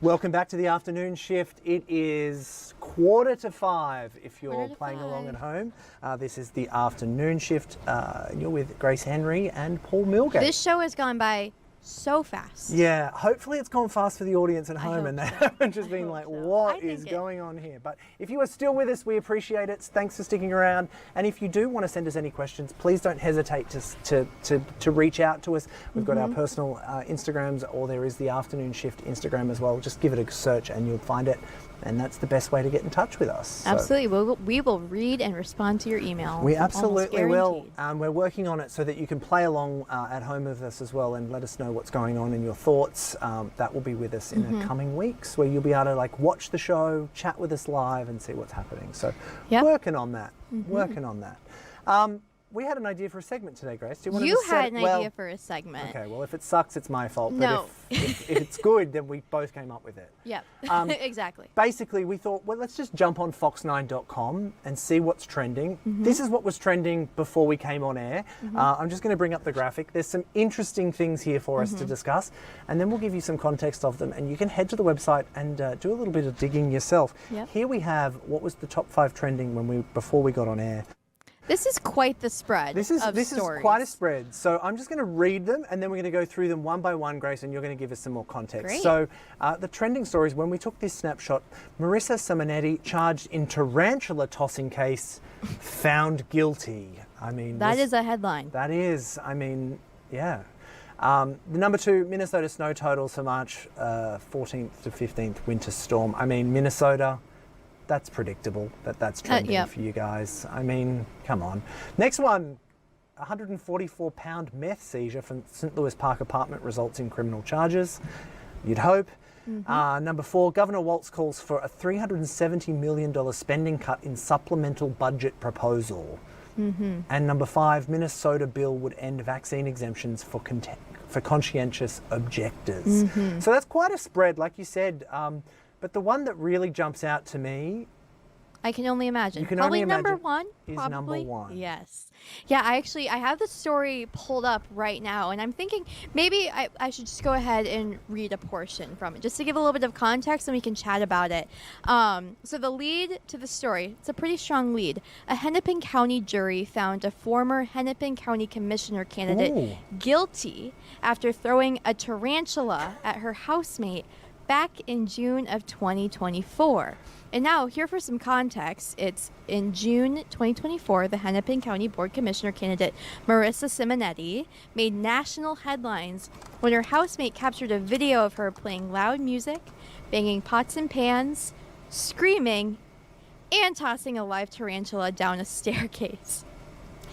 Welcome back to the afternoon shift. It is 4:45 if you're Quarter to playing along at 5. home. This is the afternoon shift. You're with Grace Henry and Paul Milgate. This show has gone by so fast. Yeah, hopefully it's gone fast for the audience at home hope and they so. haven't just I been hope like, so. what I is think going on here? But if you are still with us, we appreciate it. Thanks for sticking around. And if you do want to send us any questions, please don't hesitate to reach out to us. We've got our personal Instagrams, or there is the afternoon shift Instagram as well. Just give it a search and you'll find it. And that's the best way to get in touch with us. So Absolutely. We will read and respond to your email. we Almost absolutely will. guaranteed. We're working on it so that you can play along at home with us as well and let us know what's going on and your thoughts. That will be with us in the coming weeks, where you'll be able to like watch the show, chat with us live, and see what's happening. So Yep. working on that. Working on that. We had an idea for a segment today, Grace. Do you want to You just set had it? an Well, idea for a segment. Okay, well, if it sucks, it's my fault. No. But if it's good, then we both came up with it. Yep. Exactly. Basically, we thought, well, let's just jump on fox9.com and see what's trending. This is what was trending before we came on air. I'm just going to bring up the graphic. There's some interesting things here for us to discuss, and then we'll give you some context of them, and you can head to the website and do a little bit of digging yourself. Yep. Here we have what was the top 5 trending before we got on air. This is quite the spread. This is stories. quite a spread. So I'm just going to read them, and then we're going to go through them one by one, Grace, and you're going to give us some more context. Great. So the trending stories, when we took this snapshot, Marissa Simonetti charged in tarantula tossing case, found guilty. I mean, That is a headline. That is. I mean, yeah. The number 2, Minnesota snow totals for March 14th to 15th, winter storm. I mean, Minnesota, that's predictable that's trending yep. for you guys. I mean, come on. Next one, 144-pound meth seizure from St. Louis Park apartment results in criminal charges. You'd hope. Number 4, Governor Walz calls for a $370 million spending cut in supplemental budget proposal. And number 5, Minnesota bill would end vaccine exemptions for conscientious objectors. So that's quite a spread, like you said. But the one that really jumps out to me, I can only imagine. You can Probably only number imagine one. is Probably. number 1. Yes. Yeah, I have the story pulled up right now, and I'm thinking maybe I should just go ahead and read a portion from it, just to give a little bit of context, and we can chat about it. So the lead to the story, it's a pretty strong lead. A Hennepin County jury found a former Hennepin County commissioner candidate guilty after throwing a tarantula at her housemate back in June of 2024. And now, here for some context, it's in June 2024, the Hennepin County Board Commissioner candidate Marissa Simonetti made national headlines when her housemate captured a video of her playing loud music, banging pots and pans, screaming, and tossing a live tarantula down a staircase.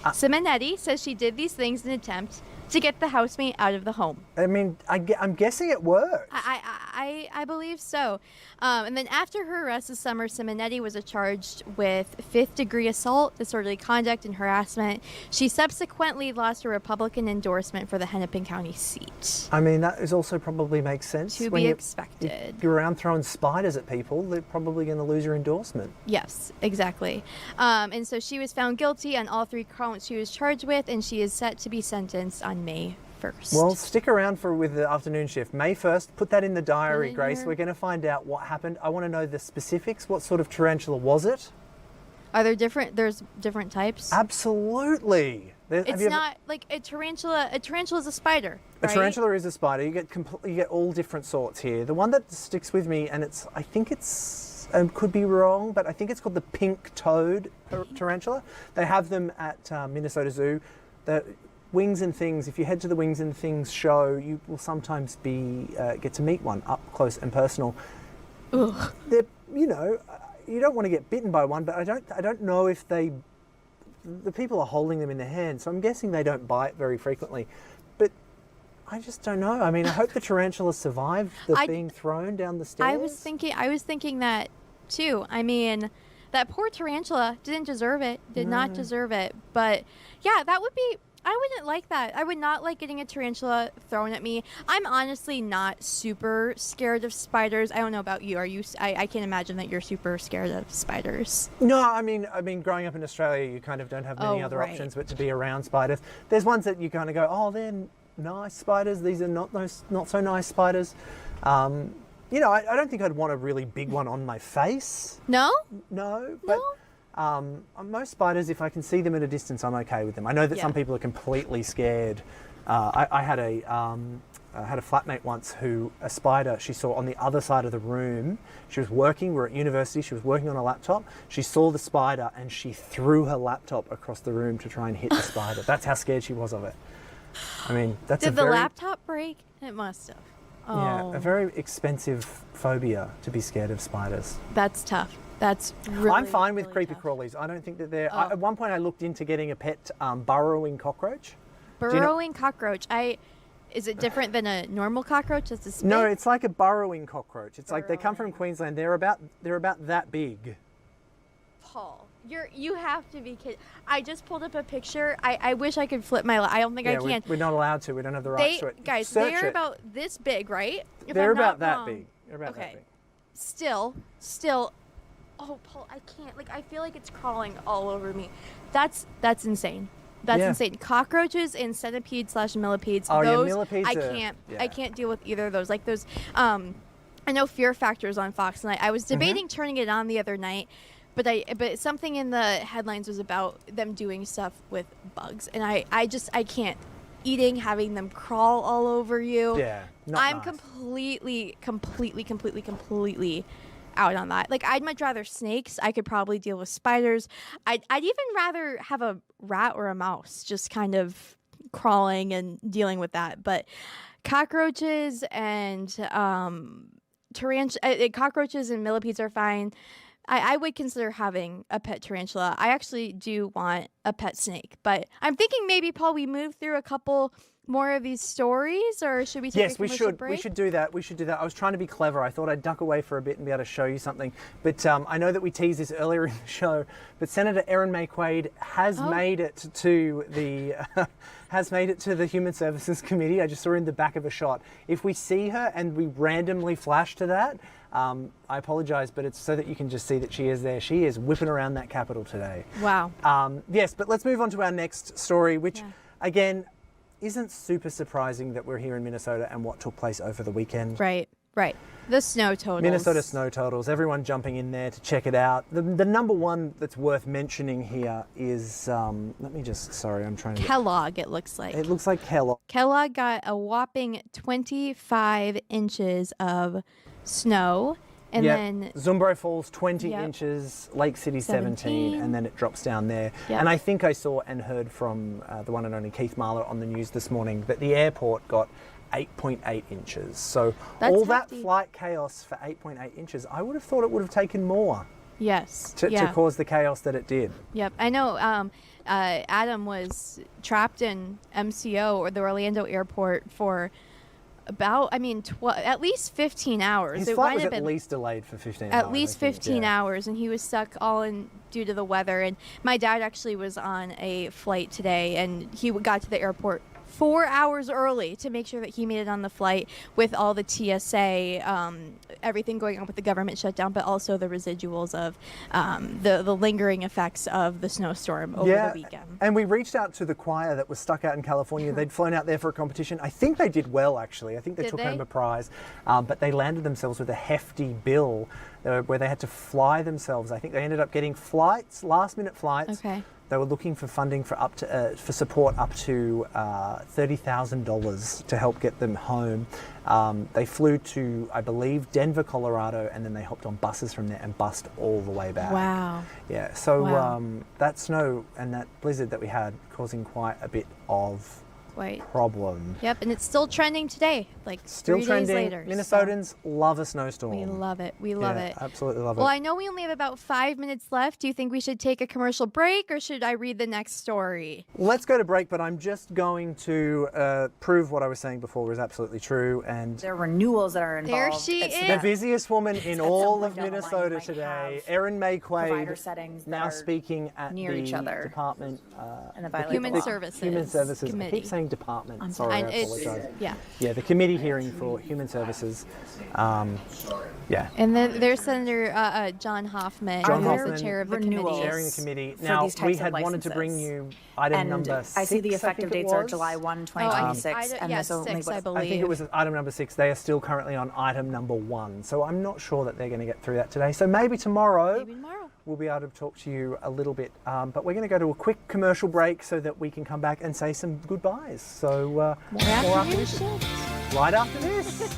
Simonetti says she did these things in an attempt to get the housemate out of the home. I mean, I'm guessing it worked. I believe so. And then after her arrest this summer, Simonetti was charged with 5th-degree assault, disorderly conduct, and harassment. She subsequently lost her Republican endorsement for the Hennepin County seat. I mean, that is also probably makes sense. To When be you- expected. You're around throwing spiders at people, they're probably going to lose your endorsement. Yes, exactly. And so she was found guilty on all 3 counts she was charged with, and she is set to be sentenced on May 1st. Well, stick around with the afternoon shift. May 1st, put that in the diary, Put it in Grace. here. We're going to find out what happened. I want to know the specifics. What sort of tarantula was it? Are there there's different types? Absolutely. It's not like a tarantula. A tarantula is a spider, A right? tarantula is a spider. You get all different sorts here. The one that sticks with me, and I think it's could be wrong, but I think it's called the pink-toed tarantula. They have them at Minnesota Zoo. The Wings and Things. If you head to the Wings and Things show, you will sometimes get to meet one up close and personal. Ugh. You don't want to get bitten by one, but I don't know if the people are holding them in their hands, so I'm guessing they don't bite very frequently. But I just don't know. I mean, I hope the tarantula survived being thrown down the stairs. I was thinking that too. I mean, that poor tarantula didn't deserve it. Did not deserve it. But yeah, that would be. I wouldn't like that. I would not like getting a tarantula thrown at me. I'm honestly not super scared of spiders. I don't know about you. Are you? I can't imagine that you're super scared of spiders. No, I mean, growing up in Australia, you kind of don't have many other options but to be around spiders. There's ones that you kind of go, oh, they're nice spiders. These are not so nice spiders. I don't think I'd want a really big one on my face. No? No, but most spiders, if I can see them at a distance, I'm okay with them. I know that some people are completely scared. I had a flatmate once who a spider she saw on the other side of the room. She was working. We're at university. She was working on a laptop. She saw the spider and she threw her laptop across the room to try and hit the spider. That's how scared she was of it. I mean, that's Did the laptop break? It must have. Oh. Yeah, a very expensive phobia to be scared of spiders. That's tough. That's really, I'm fine with really creepy tough. crawlies. I don't think that they're. At one point, I looked into getting a pet burrowing cockroach. Burrowing cockroach. Is it different than a normal cockroach? Does it spit? No, it's like a burrowing cockroach. It's like they come from Queensland. They're about that big. Paul, you have to be kidding. I just pulled up a picture. I wish I could flip my. I don't think I can. We're not allowed to. We don't have the rights to it. Guys, Search they're it. about this big, right? If They're I'm about not that wrong. big. They're about that big. Still. Oh, Paul, I can't. Like, I feel like it's crawling all over me. That's insane. That's insane. Cockroaches and centipedes/millipedes. Oh, those, millipedes. I can't deal with either of those. Like those. I know Fear Factor's on Fox, and I was debating turning it on the other night, but something in the headlines was about them doing stuff with bugs, and I can't. Eating, having them crawl all over you. Yeah, not I'm nice. completely out on that. Like, I'd much rather snakes. I could probably deal with spiders. I'd even rather have a rat or a mouse just kind of crawling and dealing with that. But cockroaches and cockroaches and millipedes are fine. I would consider having a pet tarantula. I actually do want a pet snake, but I'm thinking maybe, Paul, we move through a couple more of these stories, or should we take a commercial break? We should do that. We should do that. I was trying to be clever. I thought I'd duck away for a bit and be able to show you something. But I know that we teased this earlier in the show, but Senator Erin May Quaid has made it to the Human Services Committee. I just saw her in the back of a shot. If we see her and we randomly flash to that, I apologise, but it's so that you can just see that she is there. She is whipping around that Capitol today. Wow. Yes, but let's move on to our next story, which, again, isn't super surprising that we're here in Minnesota and what took place over the weekend. Right. The snow totals. Minnesota snow totals. Everyone jumping in there to check it out. The number one that's worth mentioning here is, I'm trying to... Kellogg, it looks like. It looks like Kellogg. Kellogg got a whopping 25 inches of snow. And then Zumbro Falls 20 inches, Lake City 17, and then it drops down there. Yep. And I think I saw and heard from the one and only Keith Marler on the news this morning that the airport got 8.8 inches. So That's all hefty. that flight chaos for 8.8 inches, I would have thought it would have taken more to cause the chaos that it did. Yep. I know Adam was trapped in MCO, or the Orlando airport, for about, at least 15 hours. His flight was at least delayed for 15 hours. At least 15 hours, and he was stuck all in due to the weather. And my dad actually was on a flight today, and he got to the airport 4 hours early to make sure that he made it on the flight with all the TSA, everything going on with the government shutdown, but also the residuals of the lingering effects of the snowstorm over the weekend. And we reached out to the choir that was stuck out in California. They'd flown out there for a competition. I think they did well, actually. I think they took home a prize, but they landed themselves with a hefty bill where they had to fly themselves. I think they ended up getting flights, last-minute flights. Okay. They were looking for funding for for support up to $30,000 to help get them home. They flew to, I believe, Denver, Colorado, and then they hopped on buses from there and bussed all the way back. Wow. Yeah, so that snow and that blizzard that we had causing quite a bit of problem. Yep, and it's still trending today, like Still 3 trending. days later. Minnesotans love a snowstorm. We love it. We love it. Absolutely love it. Well, I know we only have about 5 minutes left. Do you think we should take a commercial break, or should I read the next story? Let's go to break, but I'm just going to prove what I was saying before was absolutely true. And There are renewals that are involved. There she is. the busiest woman in all of down the line, Minnesota you might today, have Erin May provider Quaid, settings that now are speaking at near the each other. Department And the violation Human of law. Services. Human Services. I Committee. keep saying department. I'm Sorry, I And it's- apologize. yeah. The committee hearing for Human Services. And then there's Senator John Hoffman, John who's Hoffman, the chair of the renewals. committee. Chairing the committee. for Now, these types we of had wanted to bring licenses. you item And number 6. I see the effective dates are was. July 1, Oh, 2026. and yes, this only 6, was, I believe. I think it was item number 6. They are still currently on item number 1. So I'm not sure that they're going to get through that today. So maybe tomorrow we'll be able to talk to you a little bit. But we're going to go to a quick commercial break so that we can come back and say some goodbyes. So more after this. Right after this.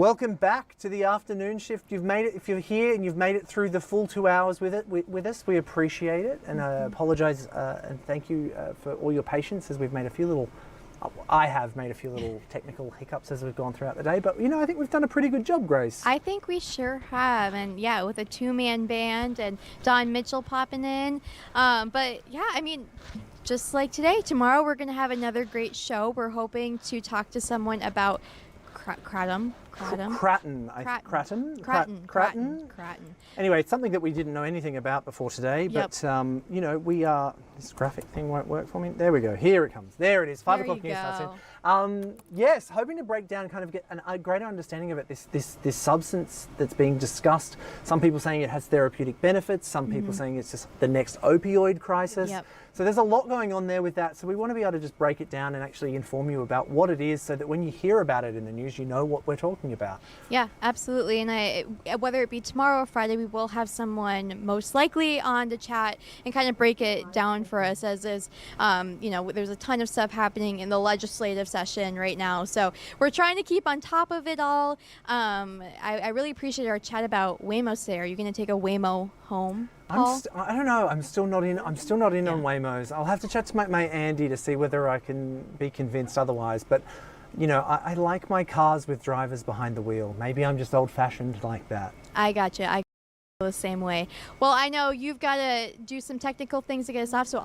Welcome back to the afternoon shift. You've made it, if you're here and you've made it through the full 2 hours with us, we appreciate it. And I apologise and thank you for all your patience as we've made I have made a few little technical hiccups as we've gone throughout the day. But, you know, I think we've done a pretty good job, Grace. I think we sure have. And yeah, with a 2-man band and Don Mitchell popping in. But yeah, I mean, just like today, tomorrow we're going to have another great show. We're hoping to talk to someone about kratom. Anyway, it's something that we didn't know anything about before today, but you know, this graphic thing won't work for me. There we go. Here it comes. There it is. 5 o'clock news starts. Yes, hoping to break down, kind of get a greater understanding of it. This substance that's being discussed. Some people saying it has therapeutic benefits. Some people saying it's just the next opioid crisis. So there's a lot going on there with that. So we want to be able to just break it down and actually inform you about what it is, so that when you hear about it in the news, you know what we're talking about. Yeah, absolutely. And whether it be tomorrow or Friday, we will have someone most likely on to chat and kind of break it down for us, as is, you know, there's a ton of stuff happening in the legislative session right now. So we're trying to keep on top of it all. I really appreciate our chat about Waymo today. Are you going to take a Waymo home? I don't know. I'm still not in on Waymos. I'll have to chat to my mate Andy to see whether I can be convinced otherwise. But, you know, I like my cars with drivers behind the wheel. Maybe I'm just old-fashioned like that. I gotcha. I feel the same way. Well, I know you've got to do some technical things to get us off, so